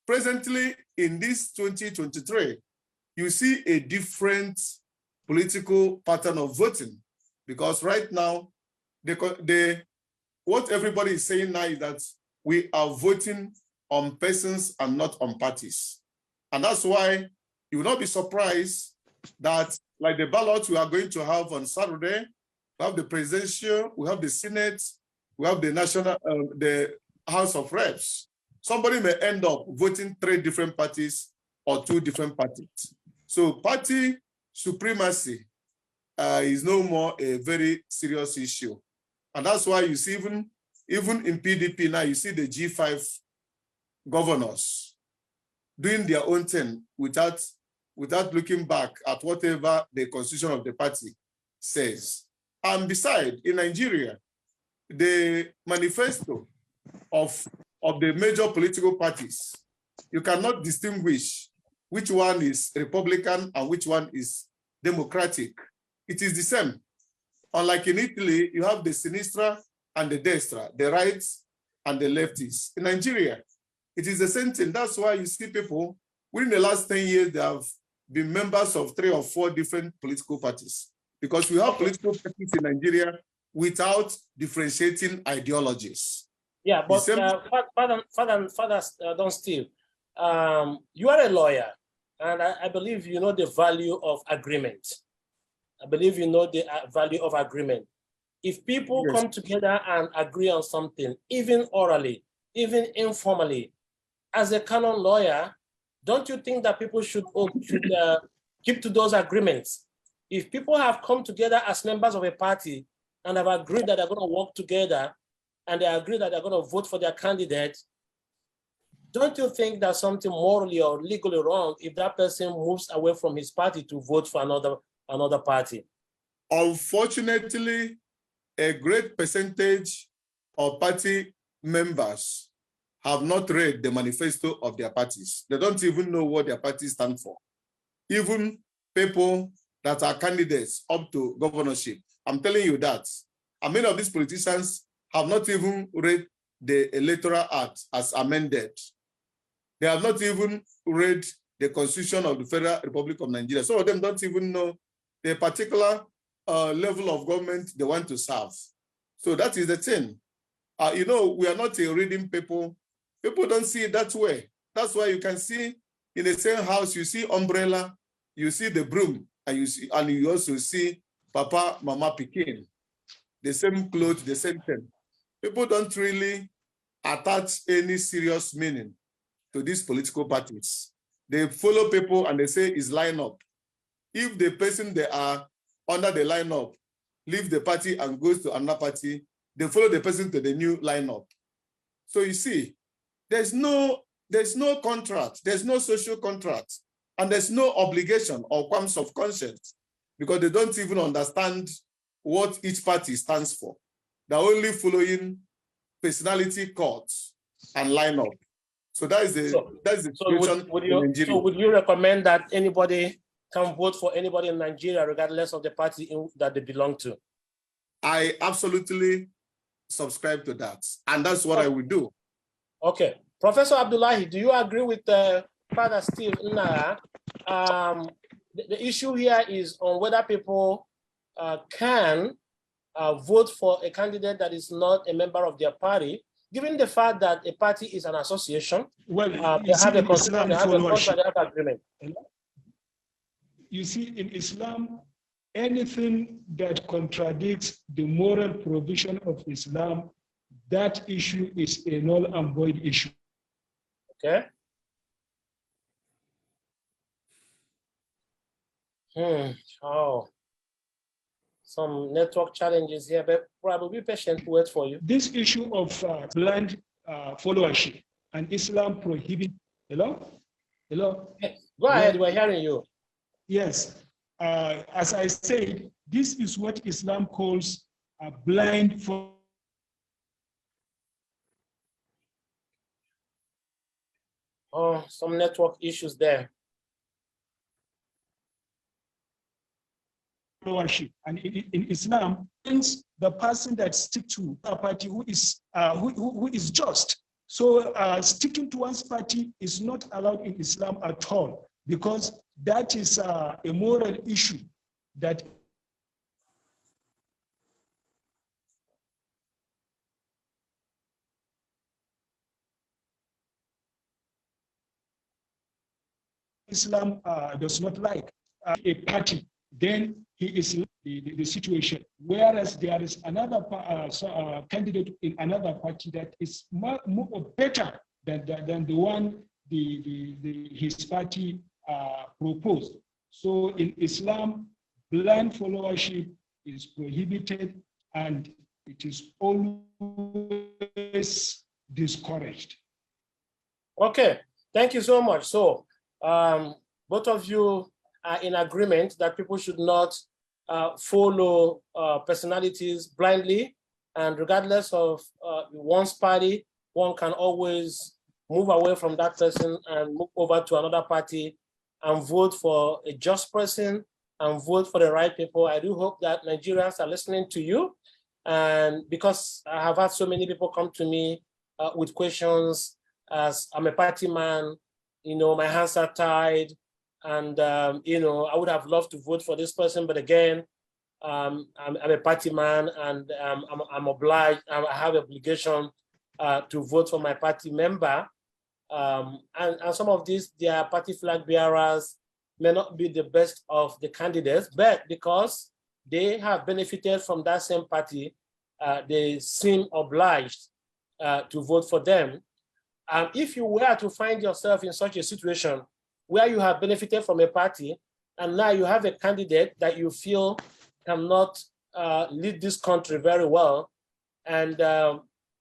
Presently, in this 2023, you see a different political pattern of voting, because right now, what everybody is saying now is that we are voting on persons and not on parties. And that's why you will not be surprised that, like the ballot we are going to have on Saturday, we have the presidential, we have the Senate, we have the the House of Reps. Somebody may end up voting 3 different parties or 2 different parties. So party supremacy is no more a very serious issue. And that's why you see even in PDP now, you see the G5 governors doing their own thing without looking back at whatever the constitution of the party says. And besides, in Nigeria, the manifesto of the major political parties, you cannot distinguish which one is Republican and which one is Democratic. It is the same. Unlike in Italy, you have the Sinistra and the Destra, the rights and the leftists. In Nigeria, it is the same thing. That's why you see people, within the last 10 years, they have been members of 3 or 4 different political parties, because we have political parties in Nigeria without differentiating ideologies. Yeah, but Father Don Steele, you are a lawyer, and I believe you know the value of agreement. I believe you know the value of agreement. If people come together and agree on something, even orally, even informally, as a canon lawyer, don't you think that people should keep to those agreements? If people have come together as members of a party and have agreed that they're going to work together, and they agree that they're going to vote for their candidate, don't you think there's something morally or legally wrong if that person moves away from his party to vote for another party? Unfortunately, a great percentage of party members have not read the manifesto of their parties. They don't even know what their parties stand for. Even people that are candidates up to governorship, I'm telling you that. And many of these politicians have not even read the Electoral Act as amended. They have not even read the Constitution of the Federal Republic of Nigeria. Some of them don't even know the particular level of government they want to serve. So that is the thing. We are not a reading people. People don't see it that way. That's why you can see in the same house, you see umbrella, you see the broom, and you also see Papa, Mama, Pikin. The same clothes, the same thing. People don't really attach any serious meaning to these political parties. They follow people and they say it's line up. If the person they are under the lineup leaves the party and goes to another party, they follow the person to the new lineup. So you see, there's no contract, there's no social contract, and there's no obligation or qualms of conscience, because they don't even understand what each party stands for. They're only following personality courts and lineup. So that is the situation in Nigeria. So would you recommend that anybody can vote for anybody in Nigeria regardless of the party that they belong to? I absolutely subscribe to that, and that's what I would do. Okay. Professor Abdullahi, do you agree with Father Steve Nara? The issue here is on whether people can vote for a candidate that is not a member of their party, given the fact that a party is an association, Well, they have a constitution, they have a contract, they have agreement. You see, in Islam, anything that contradicts the moral provision of Islam, that issue is a null and void issue. Okay. Oh, some network challenges here, but probably be patient, wait for you. This issue of blind followership and Islam prohibit. Hello? Hello? Go ahead, we're hearing you. Yes. As I said, this is what Islam calls a blind followership. Oh, some network issues there. And in Islam, the person that sticks to a party who is just. So sticking to one's party is not allowed in Islam at all, because that is a moral issue that Islam does not like a party. Then he is in the situation. Whereas there is another candidate in another party that is more better than the one his party proposed. So in Islam, blind followership is prohibited and it is always discouraged. Okay, thank you so much. So both of you are in agreement that people should not follow personalities blindly, and regardless of one's party, one can always move away from that person and move over to another party and vote for a just person and vote for the right people. I do hope that Nigerians are listening to you, and because I have had so many people come to me with questions, as I'm a party man, you know, my hands are tied, and you know, I would have loved to vote for this person, but again, I'm a party man, and I'm obliged. I have obligation to vote for my party member. And some of these, their party flag bearers may not be the best of the candidates, but because they have benefited from that same party, they seem obliged to vote for them. If you were to find yourself in such a situation where you have benefited from a party and now you have a candidate that you feel cannot lead this country very well, and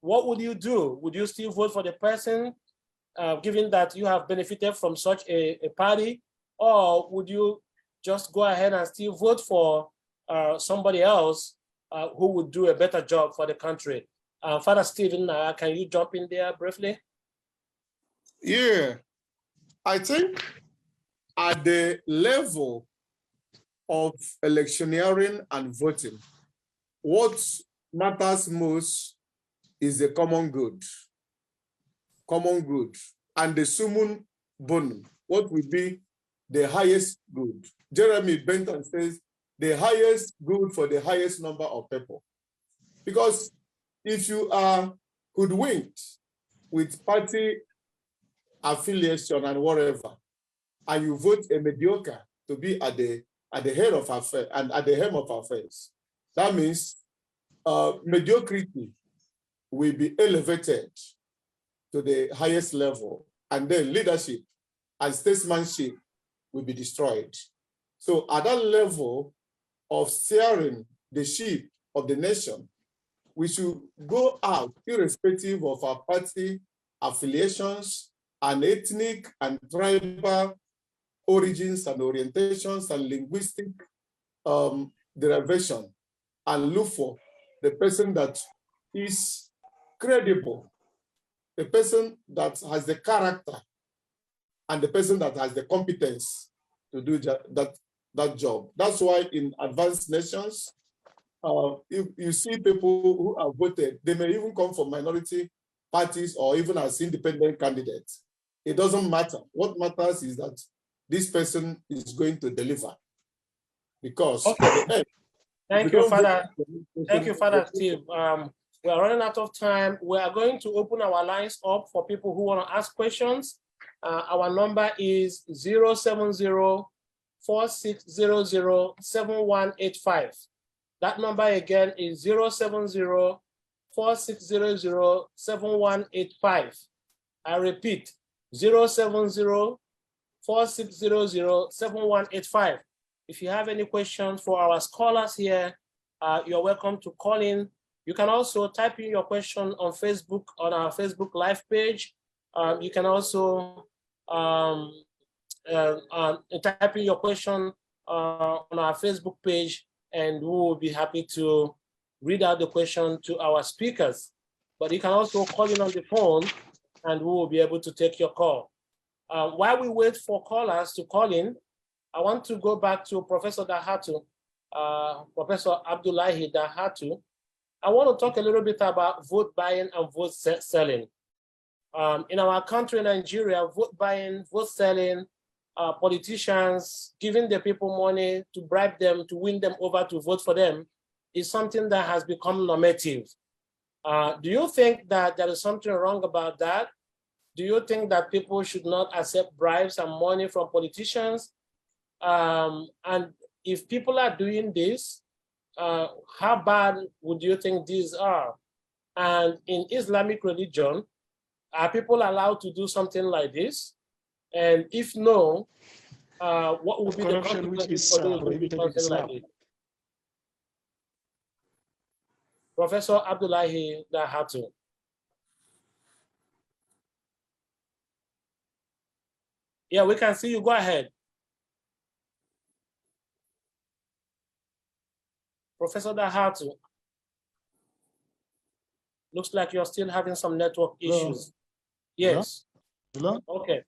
what would you do? Would you still vote for the person, given that you have benefited from such a party, or would you just go ahead and still vote for somebody else who would do a better job for the country? Father Stephen, can you jump in there briefly? Yeah, I think at the level of electioneering and voting, what matters most is the common good, and the summum bonum, what will be the highest good. Jeremy Bentham says the highest good for the highest number of people. Because if you are hoodwinked with party affiliation and whatever, and you vote a mediocre to be at the head of affairs and at the helm of affairs, that means mediocrity will be elevated to the highest level, and then leadership and statesmanship will be destroyed. So at that level of steering the ship of the nation, we should go out irrespective of our party affiliations and ethnic and tribal origins and orientations and linguistic derivation, and look for the person that is credible, the person that has the character, and the person that has the competence to do that job. That's why in advanced nations, if you see people who have voted, they may even come from minority parties or even as independent candidates. It doesn't matter. What matters is that this person is going to deliver. Because okay. Thank you, Father. Thank you, Father Steve. We are running out of time. We are going to open our lines up for people who want to ask questions. Our number is 070-4600-7185. That number again is 070-4600-7185. I repeat, 070-4600-7185. If you have any questions for our scholars here, you're welcome to call in. You can also type in your question on Facebook, on our Facebook Live page. You can also type in your question on our Facebook page, and we will be happy to read out the question to our speakers. But you can also call in on the phone, and we will be able to take your call. While we wait for callers to call in, I want to go back to Professor Dahatu, Professor Abdullahi Dahatu. I want to talk a little bit about vote buying and vote selling. In our country, Nigeria, vote buying, vote selling, politicians giving the people money to bribe them, to win them over to vote for them, is something that has become normative. Do you think that there is something wrong about that? Do you think that people should not accept bribes and money from politicians? And if people are doing this, how bad would you think these are? And in Islamic religion, are people allowed to do something like this? And if no, what would be the consequences for those who do something like this? Professor Abdullahi Dahatu. Yeah, we can see you. Go ahead. Professor Dahatu. Looks like you're still having some network issues. Yes. Hello? Okay.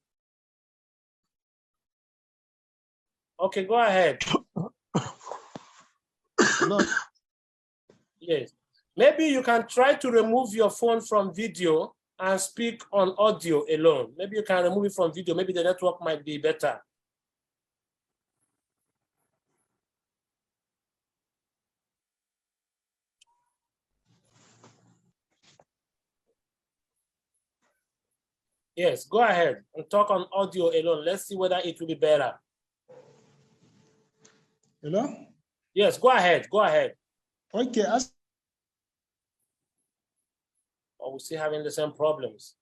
Okay, go ahead. Hello? Yes. Maybe you can try to remove your phone from video and speak on audio alone. Maybe you can remove it from video. Maybe the network might be better. Yes, go ahead and talk on audio alone. Let's see whether it will be better. Hello? Yes, go ahead. Go ahead. Okay. Or we're still having the same problems.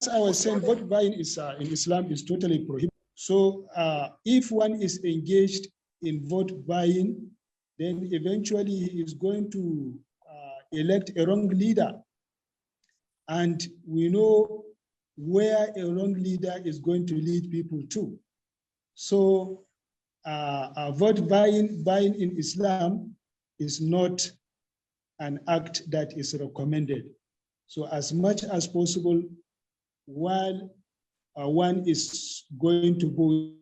As I was saying, vote buying is in Islam is totally prohibited. So if one is engaged in vote buying, then eventually he is going to elect a wrong leader. And we know where a wrong leader is going to lead people to. So vote buying in Islam is not an act that is recommended. So as much as possible, while one is going to vote,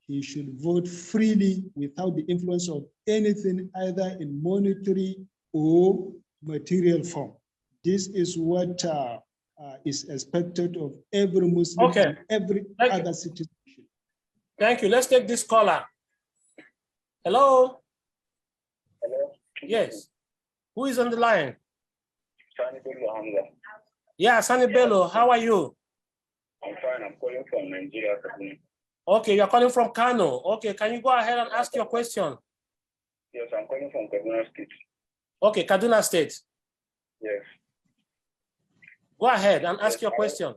he should vote freely without the influence of anything, either in monetary or material form. This is what is expected of every Muslim and every other citizen. Thank you. Let's take this caller. Hello? Hello? Yes. Who is on the line? Sani Bello Hamza. Yeah, Sani Bello, how are you? I'm fine. I'm calling from Nigeria. Okay, you're calling from Kano. Okay, can you go ahead and ask your question? Yes, I'm calling from Kaduna State. Okay, Kaduna State. Yes. Go ahead and ask your question.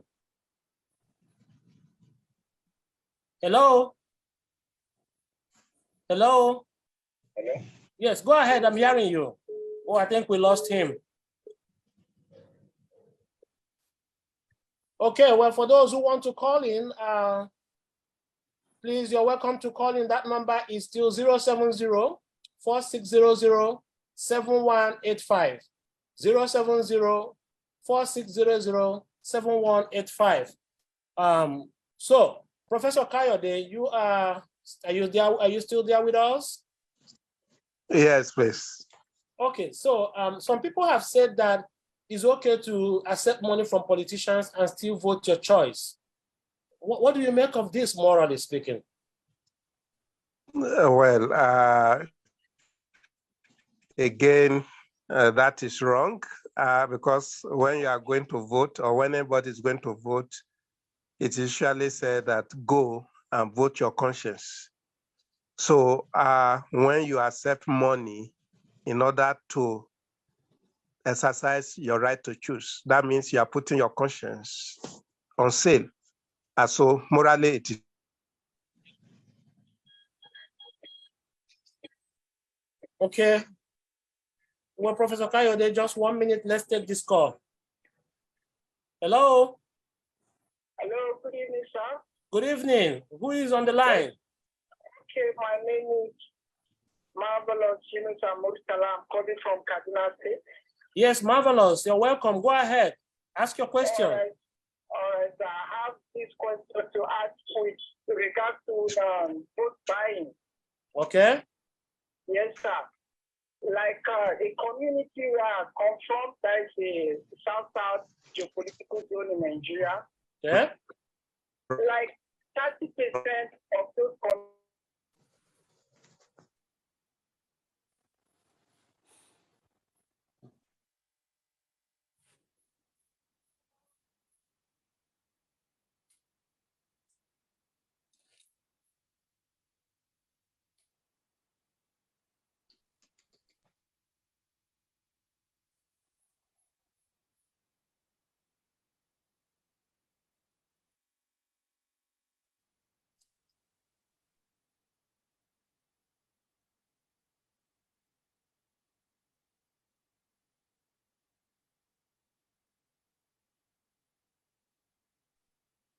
Hello? Hello? Hello? Yes, go ahead. I'm hearing you. Oh, I think we lost him. Okay, well, for those who want to call in, please, you're welcome to call in. That number is still 070-4600-7185. 070-4600-7185. So, Professor Kayode, are you still there with us? Yes, please. Okay, so some people have said that it's okay to accept money from politicians and still vote your choice. What do you make of this, morally speaking? Again, that is wrong because when you are going to vote or when anybody is going to vote, it usually said that go and vote your conscience. So when you accept money in order to exercise your right to choose, that means you are putting your conscience on sale. So morally, it is. Okay. Well, Professor Kayode, just 1 minute. Let's take this call. Hello. Hello, good evening, sir. Good evening. Who is on the line? Okay, my name is Marvelous Yunus Murtala. I'm calling from Kaduna State. Yes, Marvelous. You're welcome. Go ahead. Ask your question. All right. I have this question to ask with regard to vote buying. Okay. Yes, sir. Like a community where I come from, that is a South-South geopolitical zone in Nigeria. Yeah. Like 30% of those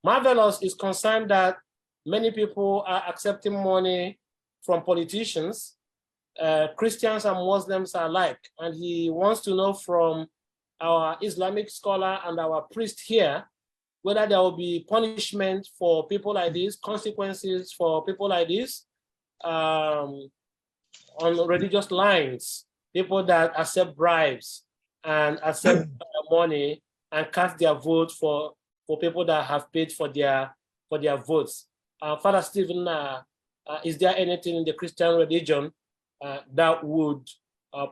Marvelous is concerned that many people are accepting money from politicians, Christians and Muslims alike. And he wants to know from our Islamic scholar and our priest here, whether there will be punishment for people like this, consequences for people like this, on religious lines, people that accept bribes and accept money and cast their vote for people that have paid for their votes. Father Stephen, is there anything in the Christian religion that would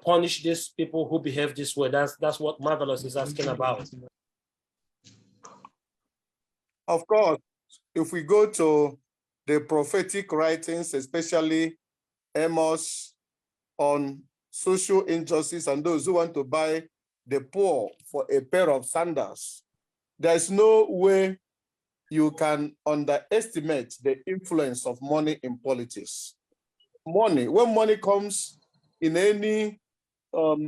punish these people who behave this way? That's what Marvelous is asking about. Of course, if we go to the prophetic writings, especially Amos on social injustice and those who want to buy the poor for a pair of sandals, there's no way you can underestimate the influence of money in politics. Money, when money comes in any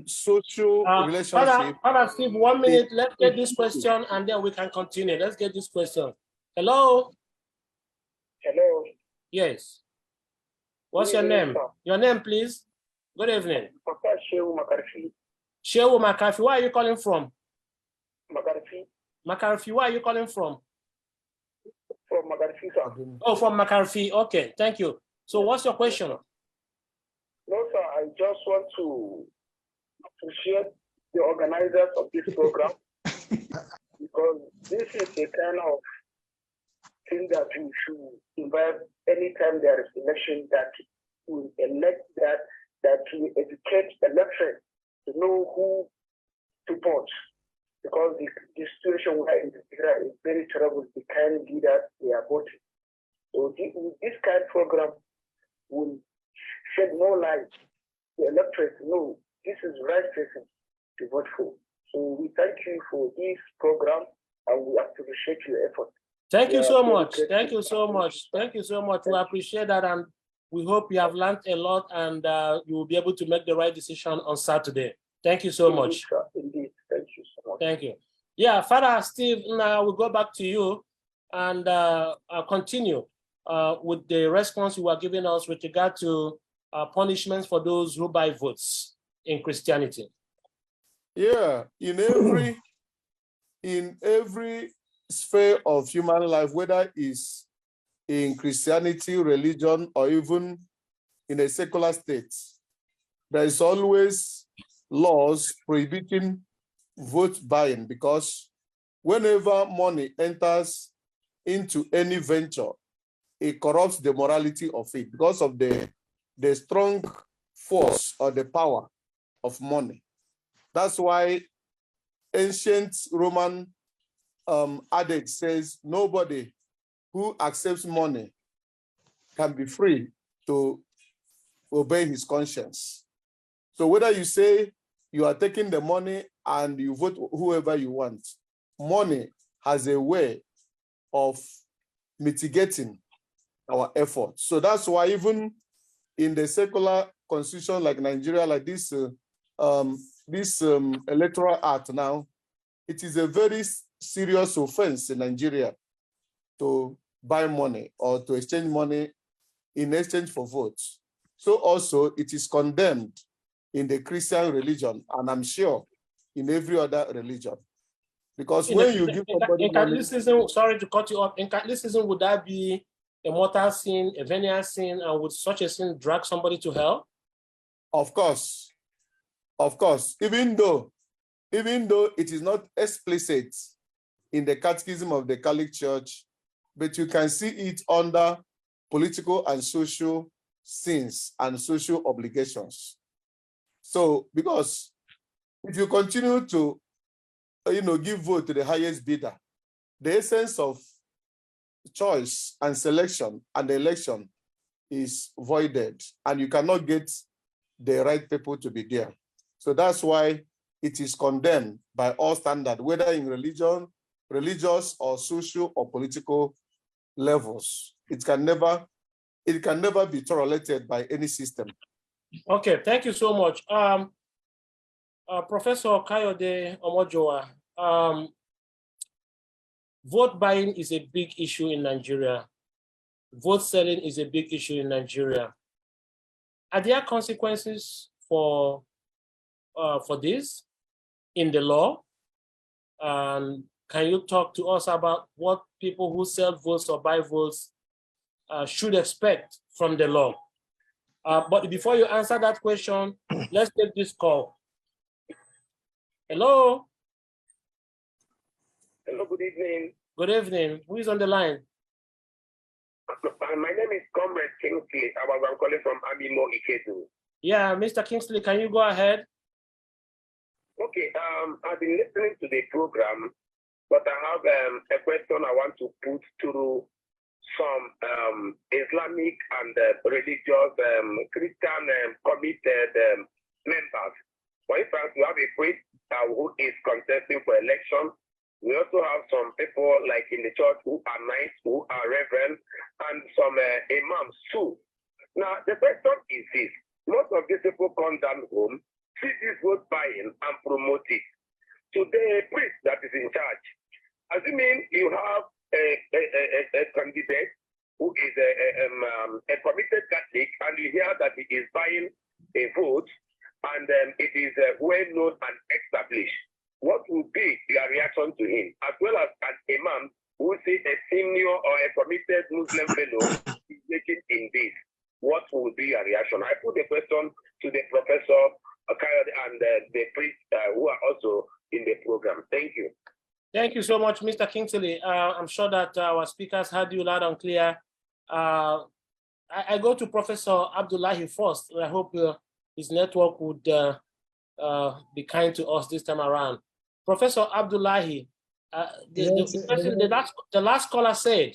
social relationship. Father Steve, 1 minute. Let's get this question and then we can continue. Let's get this question. Hello? Hello. Yes. What's your name? Your name, please. Good evening. Shehu Makarfi. Shehu Makarfi, where are you calling from? Makarfi. Makarfi, where are you calling from? From Makarfi, sir. Oh, from Makarfi. Okay, thank you. So what's your question? No, sir, I just want to appreciate the organizers of this program because this is a kind of thing that we should invite anytime there is election, that we elect that we educate electorate to know who to vote, because the situation we are in Nigeria is very terrible. The kind of leaders we are voting. So this kind of program will shed more light. The electorate know this is the right person to vote for. So we thank you for this program and we appreciate your effort. Thank you so much. Thank you so much. Thank you so much. We appreciate that, and we hope you have learned a lot and you will be able to make the right decision on Saturday. Thank you so much. Indeed. Thank you so much. Thank you. Yeah, Father Steve, now we'll go back to you and continue with the response you were giving us with regard to punishments for those who buy votes in Christianity. Yeah, in every sphere of human life, whether it's in Christianity, religion, or even in a secular state, there is always laws prohibiting vote buying, because whenever money enters into any venture, it corrupts the morality of it because of the strong force or the power of money. That's why ancient Roman adage says nobody who accepts money can be free to obey his conscience. So whether you say you are taking the money and you vote whoever you want, money has a way of mitigating our efforts. So that's why even in the secular constitution like Nigeria, like this electoral act now, it is a very serious offense in Nigeria to buy money or to exchange money in exchange for votes. So also it is condemned in the Christian religion, and I'm sure in every other religion. Because when you give somebody money, Catholicism, sorry to cut you off, in Catholicism, would that be a mortal sin, a venial sin, and would such a sin drag somebody to hell? Of course, even though it is not explicit in the Catechism of the Catholic Church, but you can see it under political and social sins and social obligations. So, because if you continue to, give vote to the highest bidder, the essence of choice and selection and election is voided, and you cannot get the right people to be there. So that's why it is condemned by all standards, whether in religious or social or political levels. It can never be tolerated by any system. Okay, thank you so much. Professor Kayode Omojoa, vote buying is a big issue in Nigeria. Vote selling is a big issue in Nigeria. Are there consequences for this in the law? Can you talk to us about what people who sell votes or buy votes should expect from the law? But before you answer that question, let's take this call. Hello. Hello, good evening. Good evening. Who is on the line? My name is Comrade Kingsley. I'm calling from Amimo Ikezu. Yeah, Mr. Kingsley, can you go ahead? Okay, I've been listening to the program, but I have a question I want to put to some Islamic and religious Christian committed members. For instance, we have a priest who is contesting for election. We also have some people like in the church who are knights, who are reverends, and some imams too. Now, the question is this. Most of these people come down home, see this vote buying and promote it to the priest that is in charge. Assuming you have a candidate who is a committed Catholic, and you hear that he is buying a vote, and it is well known and established, what would be your reaction to him? As well as an imam who see a senior or a committed Muslim fellow is making in this, what would be your reaction? I put the question to the Professor and the priest who are also in the program. Thank you. Thank you so much, Mr. Kingsley. I'm sure that our speakers heard you loud and clear. I go to Professor Abdullahi first. I hope his network would be kind to us this time around. Professor Abdullahi, the last caller said,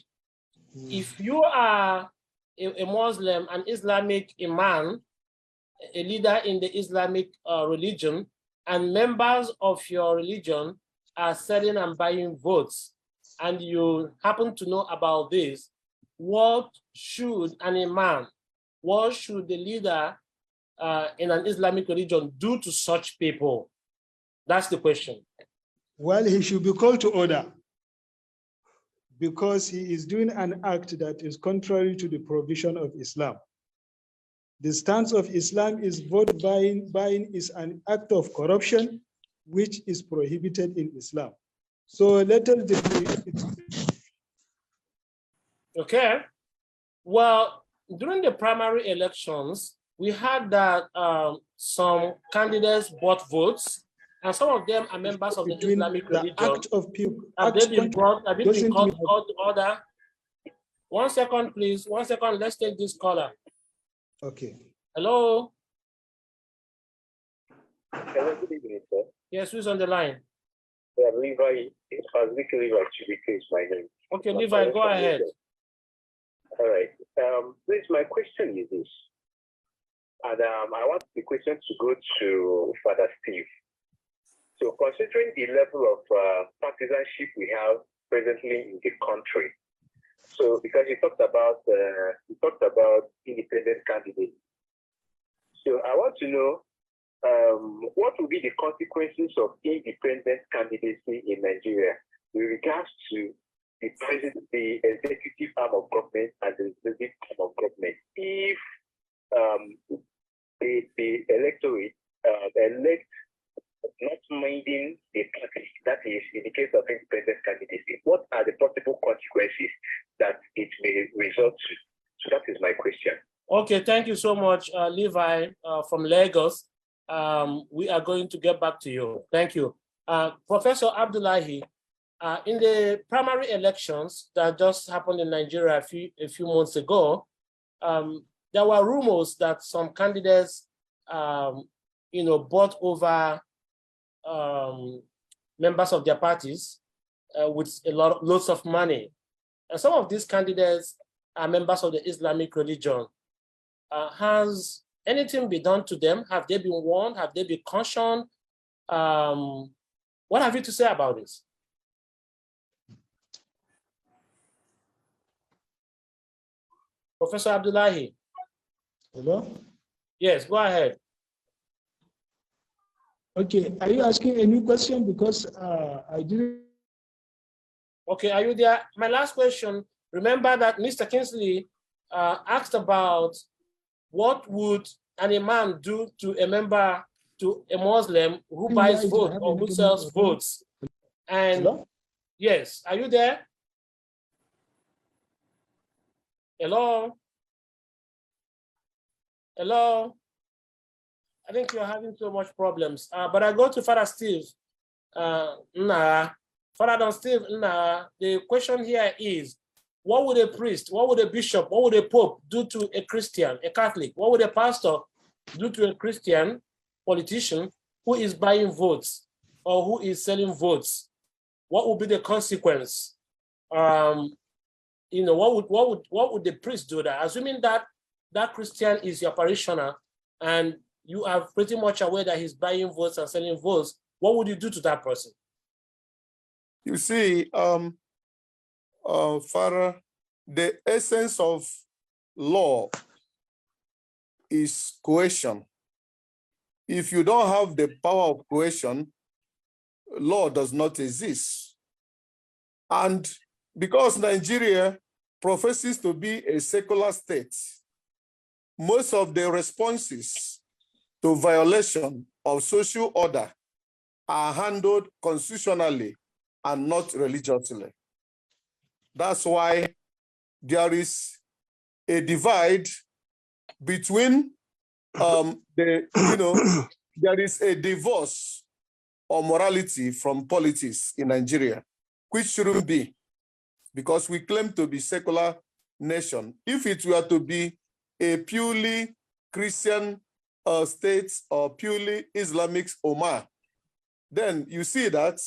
if you are a Muslim, an Islamic imam, a leader in the Islamic religion, and members of your religion are selling and buying votes, and you happen to know about this, what should an imam, what should the leader in an Islamic religion do to such people? That's the question. Well, he should be called to order because he is doing an act that is contrary to the provision of Islam. The stance of Islam is vote buying. Buying is an act of corruption, which is prohibited in Islam. So let us. Okay. Well, during the primary elections, we had that some candidates bought votes, and some of them are members of the Islamic religion. Act of people. Have they been called to order? 1 second, please. 1 second. Let's take this caller. Okay. Hello. Hello, good evening, sir. Yes, who's on the line? Yeah, Levi, Levi Chibike is my name. Okay, Levi, go ahead. All right. Please, my question is this. And I want the question to go to Father Steve. So considering the level of partisanship we have presently in the country, so because you talked about independent candidates. So I want to know what will be the consequences of independent candidacy in Nigeria with regards to the president, the executive arm of government and the legislative arm of government. If the electorate elect not minding the party, that is in the case of independent candidacy, what are the possible consequences that it may result to? So that is my question. Okay, thank you so much, Levi from Lagos. We are going to get back to you. Thank you. Professor Abdullahi, in the primary elections that just happened in Nigeria a few months ago, there were rumors that some candidates, bought over members of their parties with lots of money. And some of these candidates are members of the Islamic religion. Has anything been done to them? Have they been warned? Have they been cautioned? What have you to say about this? Professor Abdullahi. Hello? Yes, go ahead. Okay, are you asking a new question? Because I didn't. Okay, are you there? My last question, remember that Mr. Kingsley asked about what would an imam do to a Muslim who buys votes or who sells votes? And Hello? yes, are you there? Hello? Hello? I think you're having so much problems. But I go to Father Steve. Father Don Steve, the question here is, what would a priest, what would a bishop, what would a pope do to a Christian, a Catholic? What would a pastor do to a Christian politician who is buying votes or who is selling votes? What would be the consequence? What would the priest do that? Assuming that that Christian is your parishioner and you are pretty much aware that he's buying votes and selling votes, what would you do to that person? You see, Farah, the essence of law is coercion. If you don't have the power of coercion, law does not exist. And because Nigeria professes to be a secular state, most of the responses to violation of social order are handled constitutionally and not religiously. That's why there is a divide between there is a divorce of morality from politics in Nigeria, which shouldn't be, because we claim to be secular nation. If it were to be a purely Christian state or purely Islamic Ummah, then you see that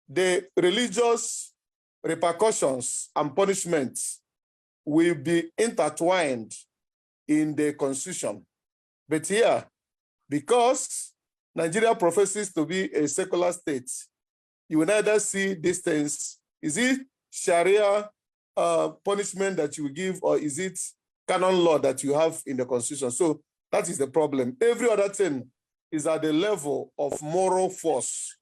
the religious repercussions and punishments will be intertwined in the constitution. But here, because Nigeria professes to be a secular state, you will neither see these things. Is it Sharia punishment that you give, or is it canon law that you have in the constitution? So that is the problem. Every other thing is at the level of moral force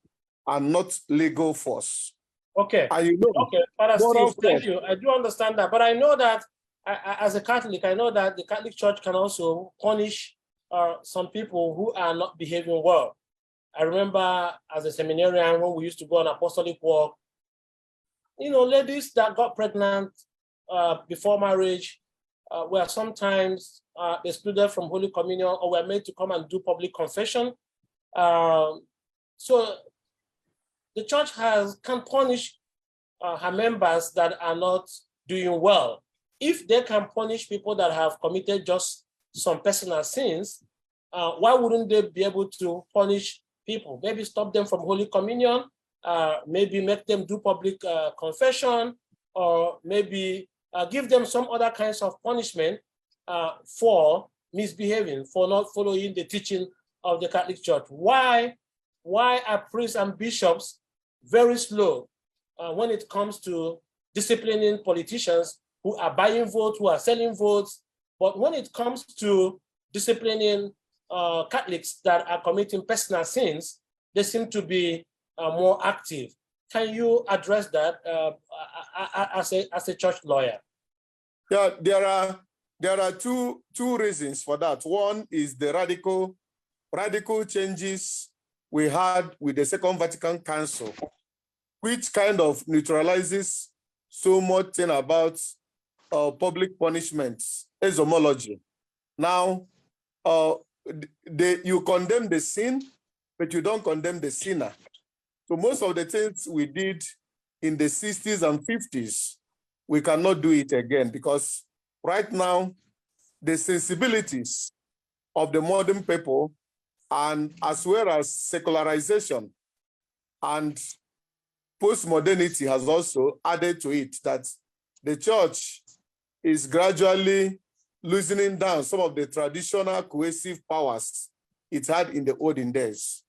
and not legal force. Okay. And okay, Father Steve, thank you. I do understand that, but I know that as a Catholic, I know that the Catholic Church can also punish some people who are not behaving well. I remember as a seminarian when we used to go on apostolic work, ladies that got pregnant before marriage were sometimes excluded from Holy Communion or were made to come and do public confession. So the church can punish her members that are not doing well. if they can punish people that have committed just some personal sins, why wouldn't they be able to punish people? Maybe stop them from Holy Communion, maybe make them do public confession, or maybe give them some other kinds of punishment for misbehaving, for not following the teaching of the Catholic Church. Why are priests and bishops very slow when it comes to disciplining politicians who are buying votes, who are selling votes? But when it comes to disciplining Catholics that are committing personal sins, they seem to be more active. Can you address that as a church lawyer? Yeah, there are two reasons for that. One is the radical changes we had with the Second Vatican Council, which kind of neutralizes so much thing about public punishments, exomology. Now, you condemn the sin, but you don't condemn the sinner. So most of the things we did in the 60s and 50s, we cannot do it again, because right now, the sensibilities of the modern people, and as well as secularization and postmodernity has also added to it, that the church is gradually loosening down some of the traditional coercive powers it had in the olden days.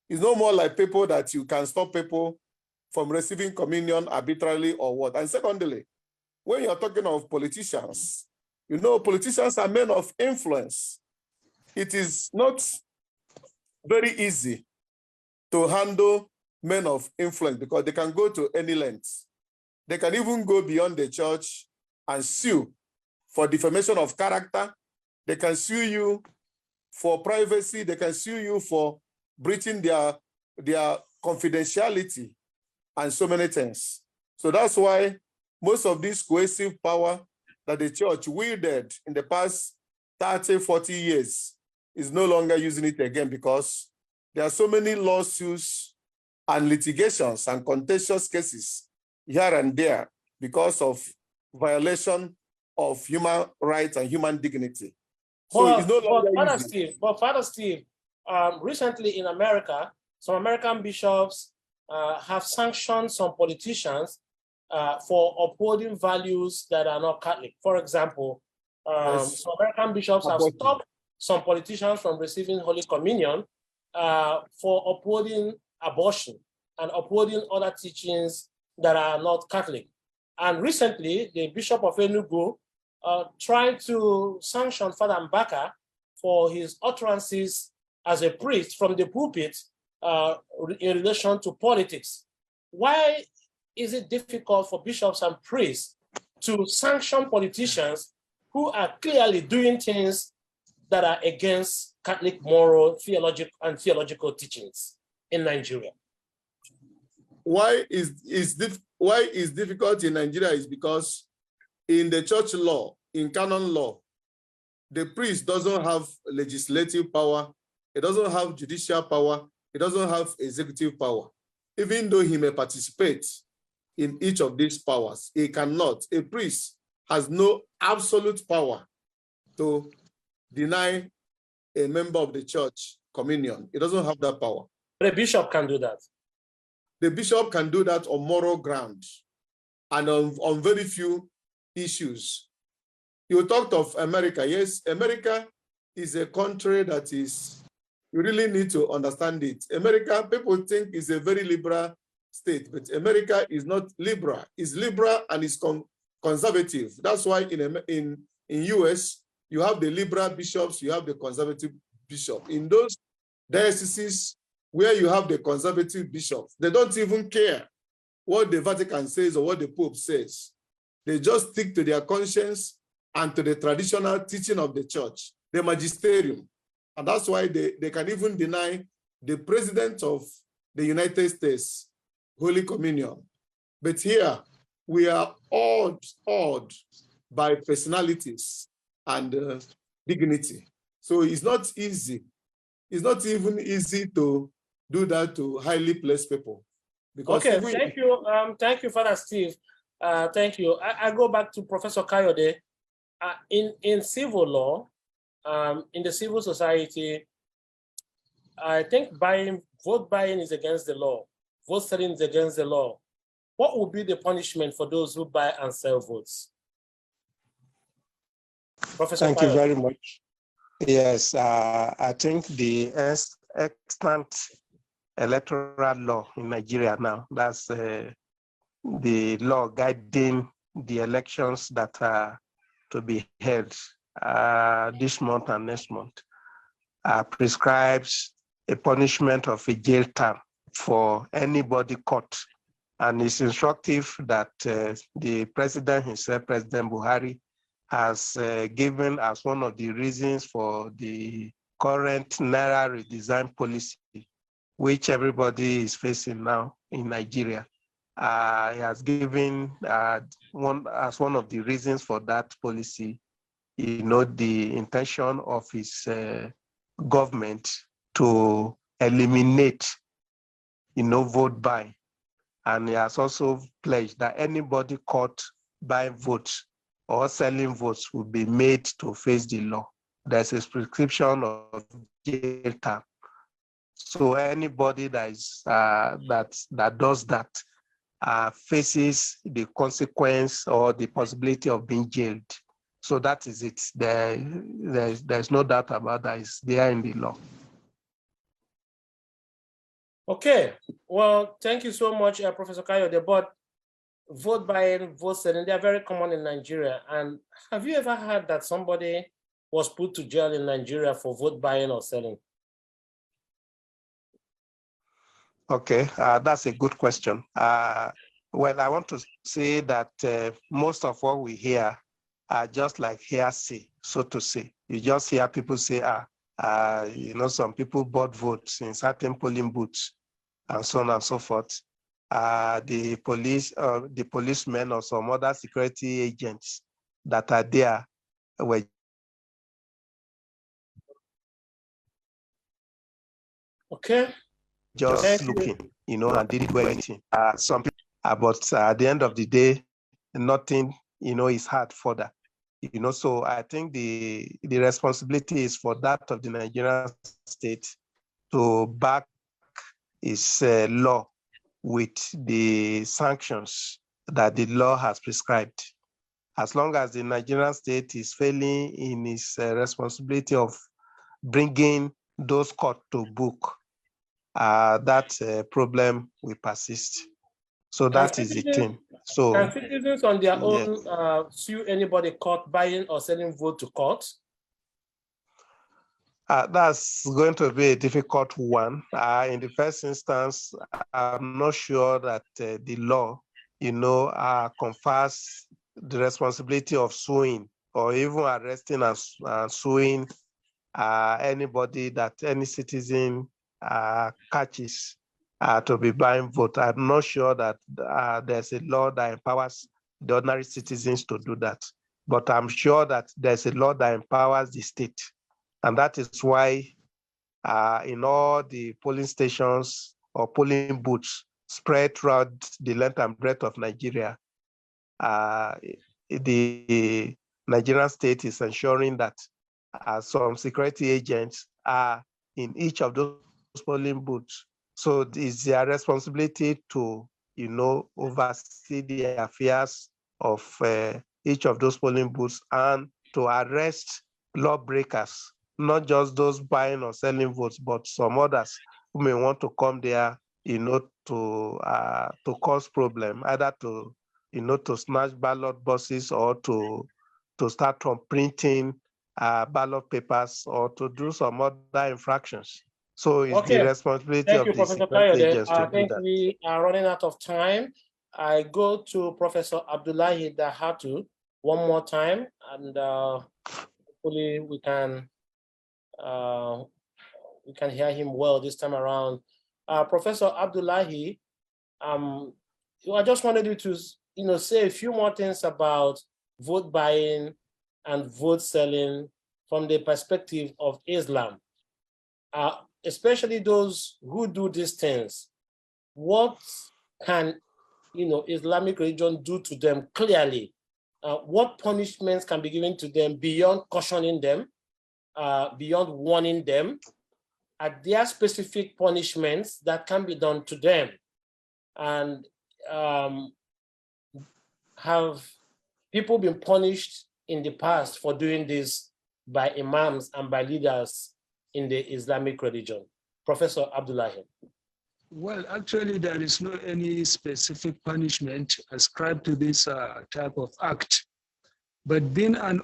It's no more like people that you can stop people from receiving communion arbitrarily or what. And secondly, when you're talking of politicians, you know, politicians are men of influence. It is not very easy to handle men of influence because they can go to any length. They can even go beyond the church and sue for defamation of character. They can sue you for privacy. They can sue you for breaching their confidentiality and so many things. So that's why most of this coercive power that the church wielded in the past 30, 40 years is no longer using it again, because there are so many lawsuits and litigations and contentious cases here and there because of violation of human rights and human dignity. So it's no longer easy. Father Steve, recently in America, some American bishops have sanctioned some politicians for upholding values that are not Catholic. For example, some American bishops have stopped some politicians from receiving Holy Communion for upholding abortion and upholding other teachings that are not Catholic. And recently, the Bishop of Enugu tried to sanction Father Mbaka for his utterances as a priest from the pulpit in relation to politics. Why is it difficult for bishops and priests to sanction politicians who are clearly doing things that are against Catholic moral, theological teachings in Nigeria? Why is difficult in Nigeria is because in the church law, in canon law, the priest doesn't have legislative power, it doesn't have judicial power, it doesn't have executive power. Even though he may participate in each of these powers, he cannot. A priest has no absolute power to deny a member of the church communion. He doesn't have that power. The bishop can do that. The bishop can do that on moral ground and on very few issues. You talked of America. Yes, America is a country that is, you really need to understand it. America, people think is a very liberal state, but America is not liberal. It's liberal and it's conservative. That's why in US, you have the liberal bishops, you have the conservative bishop. In those dioceses where you have the conservative bishops, they don't even care what the Vatican says or what the Pope says. They just stick to their conscience and to the traditional teaching of the church, the magisterium. And that's why they can even deny the president of the United States Holy Communion. But here, we are awed by personalities and dignity. So it's not easy. It's not even easy to do that to highly placed people. Because okay, thank you, Father Steve. Thank you. I go back to Professor Kayode. In civil law, in the civil society, I think vote buying is against the law. Vote selling is against the law. What would be the punishment for those who buy and sell votes? Professor Thank you very much. Yes, I think the extant electoral law in Nigeria now, that's the law guiding the elections that are to be held this month and next month, prescribes a punishment of a jail term for anybody caught. And it's instructive that the president himself, President Buhari, has given as one of the reasons for the current Naira redesign policy, which everybody is facing now in Nigeria. He has given one of the reasons for that policy, the intention of his government to eliminate, vote buying. And he has also pledged that anybody caught buying votes or selling votes will be made to face the law. There's a prescription of jail term. So anybody that is that does that faces the consequence or the possibility of being jailed. So that is it. There's no doubt about that. It's there in the law. Okay, well, thank you so much, Professor Kayode. But vote buying, vote selling, they are very common in Nigeria. And have you ever heard that somebody was put to jail in Nigeria for vote buying or selling? Okay, that's a good question. Well, I want to say that most of what we hear are just like hearsay, so to say. You just hear people say, some people bought votes in certain polling booths and so on and so forth. The policemen or some other security agents that are there were just looking, and didn't do anything. Some people, but at the end of the day, nothing, is hard further. So I think the responsibility is for that of the Nigerian state to back its law with the sanctions that the law has prescribed. As long as the Nigerian state is failing in its responsibility of bringing those caught to book, that problem will persist. So that is the thing. So can citizens on their own sue anybody caught buying or selling vote to court? That's going to be a difficult one. In the first instance, I'm not sure that the law, confers the responsibility of suing or even arresting and suing anybody that any citizen catches to be buying vote. I'm not sure that there's a law that empowers the ordinary citizens to do that. But I'm sure that there's a law that empowers the state. And that is why in all the polling stations or polling booths spread throughout the length and breadth of Nigeria, the Nigerian state is ensuring that some security agents are in each of those polling booths. So it's their responsibility to, oversee the affairs of each of those polling booths and to arrest lawbreakers, not just those buying or selling votes, but some others who may want to come there, to cause problem, either to, to snatch ballot boxes or to start from printing ballot papers or to do some other infractions. So it's the responsibility of the security agents to do that. I think we are running out of time. I go to Professor Abdullahi Dahatu one more time, and hopefully we can hear him well this time around. Professor Abdullahi, I just wanted you to say a few more things about vote buying and vote selling from the perspective of Islam, especially those who do these things. What can Islamic religion do to them clearly? What punishments can be given to them beyond cautioning them, beyond warning them? Are there specific punishments that can be done to them? And have people been punished in the past for doing this by imams and by leaders in the Islamic religion? Professor Abdullahi. Well, actually, there is no any specific punishment ascribed to this type of act. But being an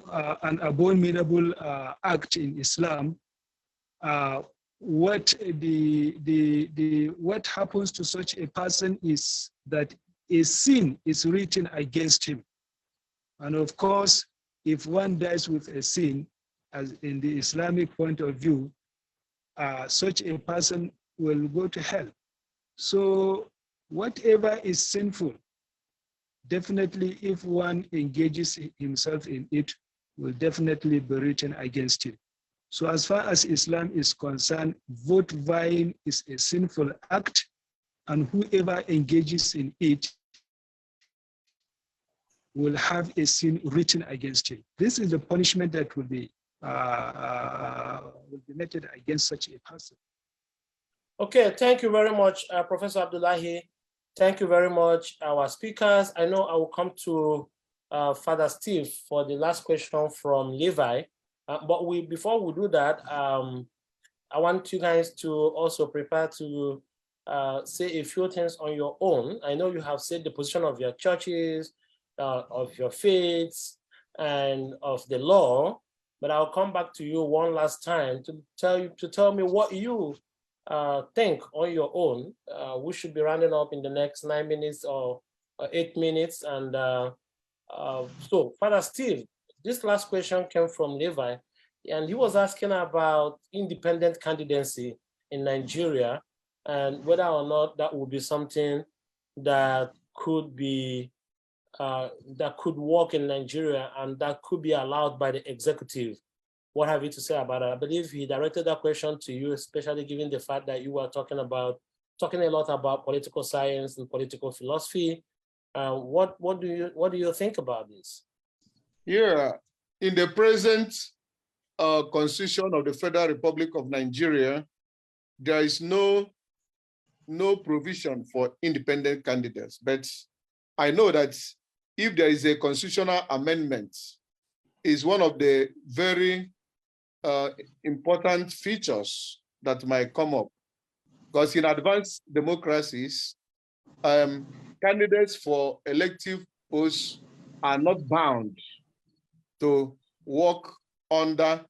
abominable act in Islam, what happens to such a person is that a sin is written against him. And of course, if one dies with a sin, as in the Islamic point of view, such a person will go to hell. So whatever is sinful, definitely if one engages himself in it, will definitely be written against him. So as far as Islam is concerned, vote buying is a sinful act, and whoever engages in it will have a sin written against him. This is the punishment that will be meted against such a person. Okay, thank you very much, Professor Abdullahi. Thank you very much, our speakers. I know I will come to Father Steve for the last question from Levi. But before we do that, I want you guys to also prepare to say a few things on your own. I know you have said the position of your churches, of your faiths, and of the law, but I'll come back to you one last time to tell me what you think on your own. We should be rounding up in the next 9 minutes or 8 minutes. And so, Father Steve, this last question came from Levi, and he was asking about independent candidacy in Nigeria and whether or not that would be something that could be that could work in Nigeria and that could be allowed by the executive. What have you to say about it? I believe he directed that question to you, especially given the fact that you were talking a lot about political science and political philosophy. What do you think about this? Yeah, in the present Constitution of the Federal Republic of Nigeria, there is no provision for independent candidates. But I know that if there is a constitutional amendment, is one of the very important features that might come up. Because in advanced democracies, candidates for elective posts are not bound to work under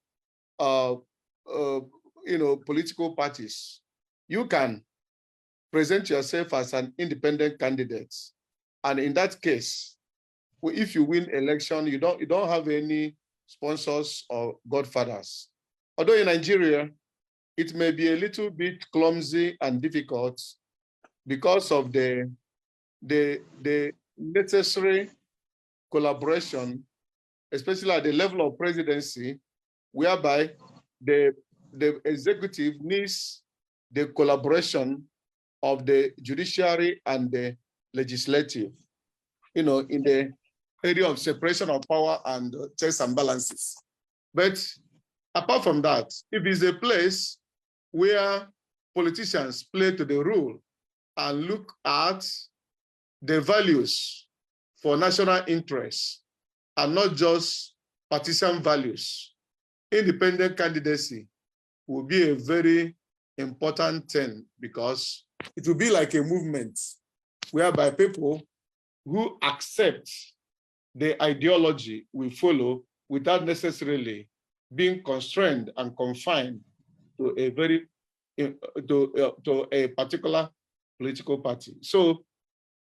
political parties. You can present yourself as an independent candidate, and in that case, if you win election, you don't have any sponsors or godfathers. Although in Nigeria, it may be a little bit clumsy and difficult because of the necessary collaboration, especially at the level of presidency, whereby the executive needs the collaboration of the judiciary and the legislative, in the area of separation of power and checks and balances. But apart from that, if it's a place where politicians play to the rule and look at the values for national interests and not just partisan values, independent candidacy will be a very important thing, because it will be like a movement whereby people who accept the ideology we follow without necessarily being constrained and confined to a particular political party. So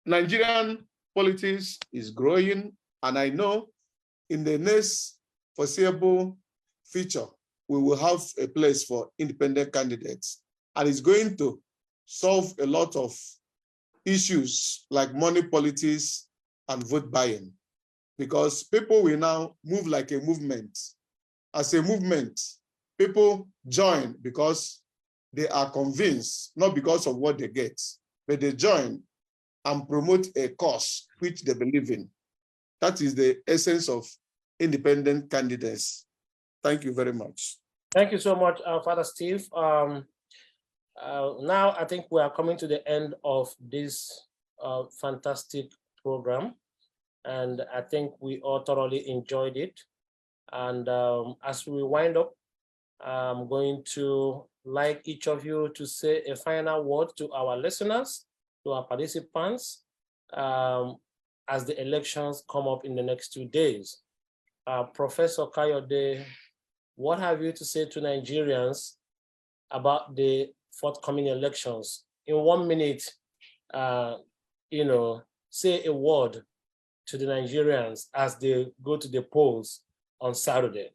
Nigerian politics is growing, and I know in the next foreseeable future, we will have a place for independent candidates, and it's going to solve a lot of issues like money politics and vote buying, because people will now move like a movement. As a movement, people join because they are convinced, not because of what they get, but they join and promote a cause which they believe in. That is the essence of independent candidates. Thank you very much. Thank you so much, Father Steve. Now I think we are coming to the end of this fantastic program, and I think we all thoroughly enjoyed it. And as we wind up, I'm going to like each of you to say a final word to our listeners, to our participants, as the elections come up in the next 2 days. Professor Kayode, what have you to say to Nigerians about the forthcoming elections? In 1 minute, say a word to the Nigerians as they go to the polls on Saturday.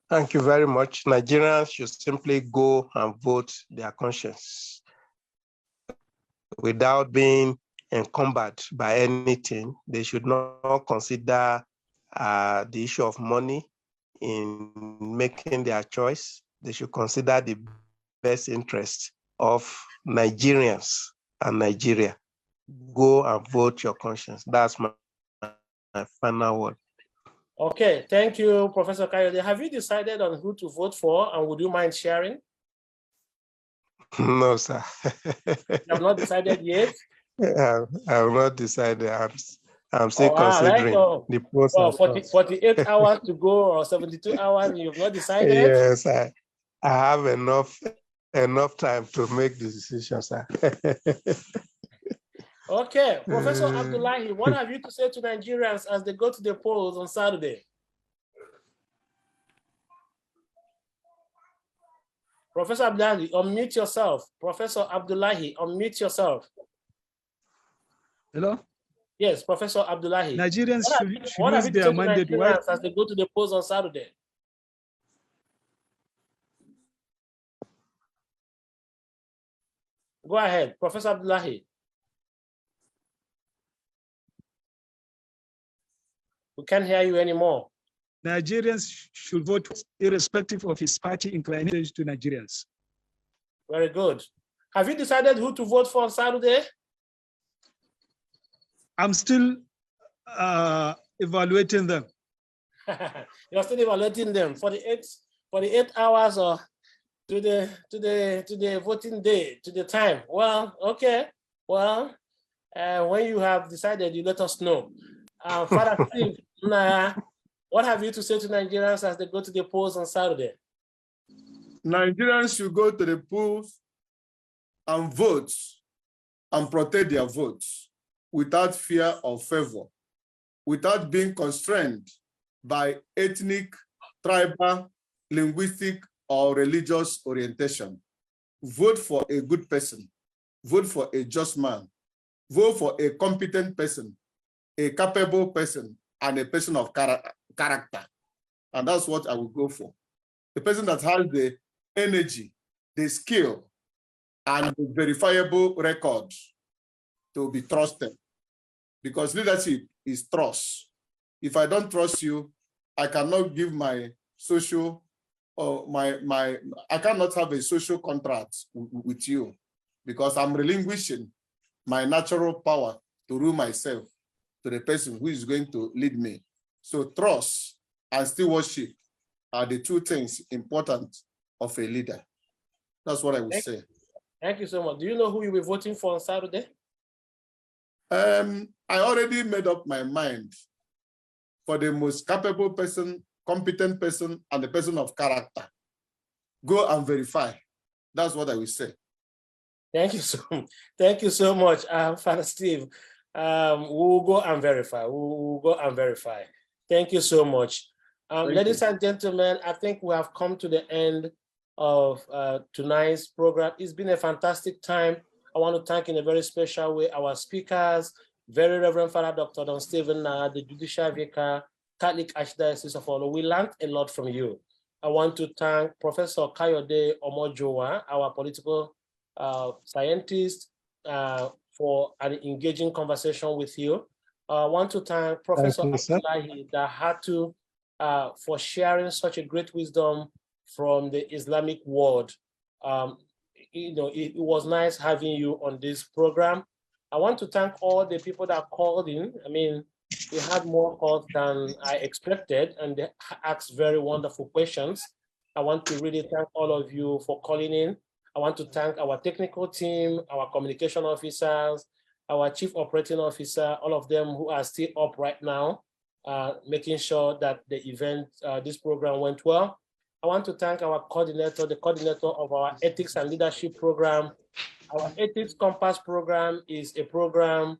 Thank you very much. Nigerians should simply go and vote their conscience without being encumbered by anything. They should not consider the issue of money in making their choice. They should consider the best interest of Nigerians and Nigeria. Go and vote your conscience. That's my final word. Okay, thank you, Professor Kayode. Have you decided on who to vote for, and would you mind sharing? No, sir. You have not decided yet? I have not decided. I'm still considering the pros and cons. 48 hours to go or 72 hours, and you've not decided? Yes, I have enough time to make the decision, sir. Okay, Professor Abdullahi, what have you to say to Nigerians as they go to the polls on Saturday? Professor Abdullahi, unmute yourself. Professor Abdullahi, unmute yourself. Hello? Yes, Professor Abdullahi. Nigerians should What use their mandate. Why? As they go to the polls on Saturday? Go ahead, Professor Abdullahi. We can't hear you anymore. Nigerians should vote irrespective of his party inclination to Nigerians. Very good. Have you decided who to vote for on Saturday? I'm still evaluating them. You're still evaluating them for the 8 hours or to the voting day, to the time. Well, okay. Well, when you have decided, you let us know. Father Steve, what have you to say to Nigerians as they go to the polls on Saturday? Nigerians should go to the polls and vote and protect their votes without fear or favor, without being constrained by ethnic, tribal, linguistic, or religious orientation. Vote for a good person. Vote for a just man. Vote for a competent person, a capable person, and a person of character. And that's what I will go for. The person that has the energy, the skill, and the verifiable record to be trusted. Because leadership is trust. If I don't trust you, I cannot give my social or I cannot have a social contract with you because I'm relinquishing my natural power to rule myself to the person who is going to lead me. So trust and stewardship are the two things important of a leader. That's what I would say. Thank you so much. Do you know who you'll be voting for on Saturday? I already made up my mind for the most capable person, competent person, and the person of character. Go and verify. That's what I will say. Thank you so much, Father Steve. We'll go and verify. We'll go and verify. Thank you so much. Ladies and gentlemen, I think we have come to the end of tonight's program. It's been a fantastic time. I want to thank in a very special way our speakers, Very Reverend Father Dr. Don Stephen, the Judicial Vicar, Catholic Archdiocese of Olo. We learned a lot from you. I want to thank Professor Kayode Omojowa, our political scientist, for an engaging conversation with you. I want to thank Professor Abdullahi Dahatu for sharing such a great wisdom from the Islamic world. It was nice having you on this program. I want to thank all the people that called in. I mean, we had more calls than I expected, and they asked very wonderful questions. I want to really thank all of you for calling in. I want to thank our technical team, our communication officers, our chief operating officer, all of them who are still up right now, making sure that the event, this program went well. I want to thank our coordinator, the coordinator of our ethics and leadership program. Our Ethics Compass program is a program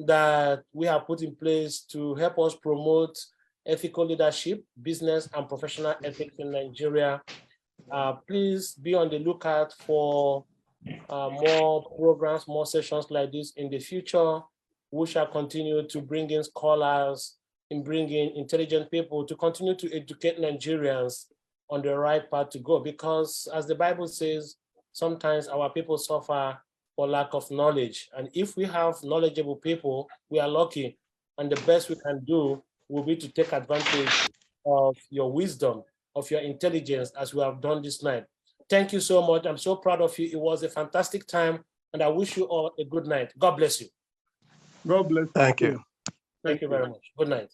that we have put in place to help us promote ethical leadership, business, and professional ethics in Nigeria. Please be on the lookout for more programs, more sessions like this in the future. We shall continue to bring in scholars and bring in intelligent people to continue to educate Nigerians on the right path to go, because as the Bible says, sometimes our people suffer for lack of knowledge. And if we have knowledgeable people, we are lucky. And the best we can do will be to take advantage of your wisdom, of your intelligence, as we have done this night. Thank you so much. I'm so proud of you. It was a fantastic time, and I wish you all a good night. God bless you. God bless you. Thank you. Thank you very much. Good night.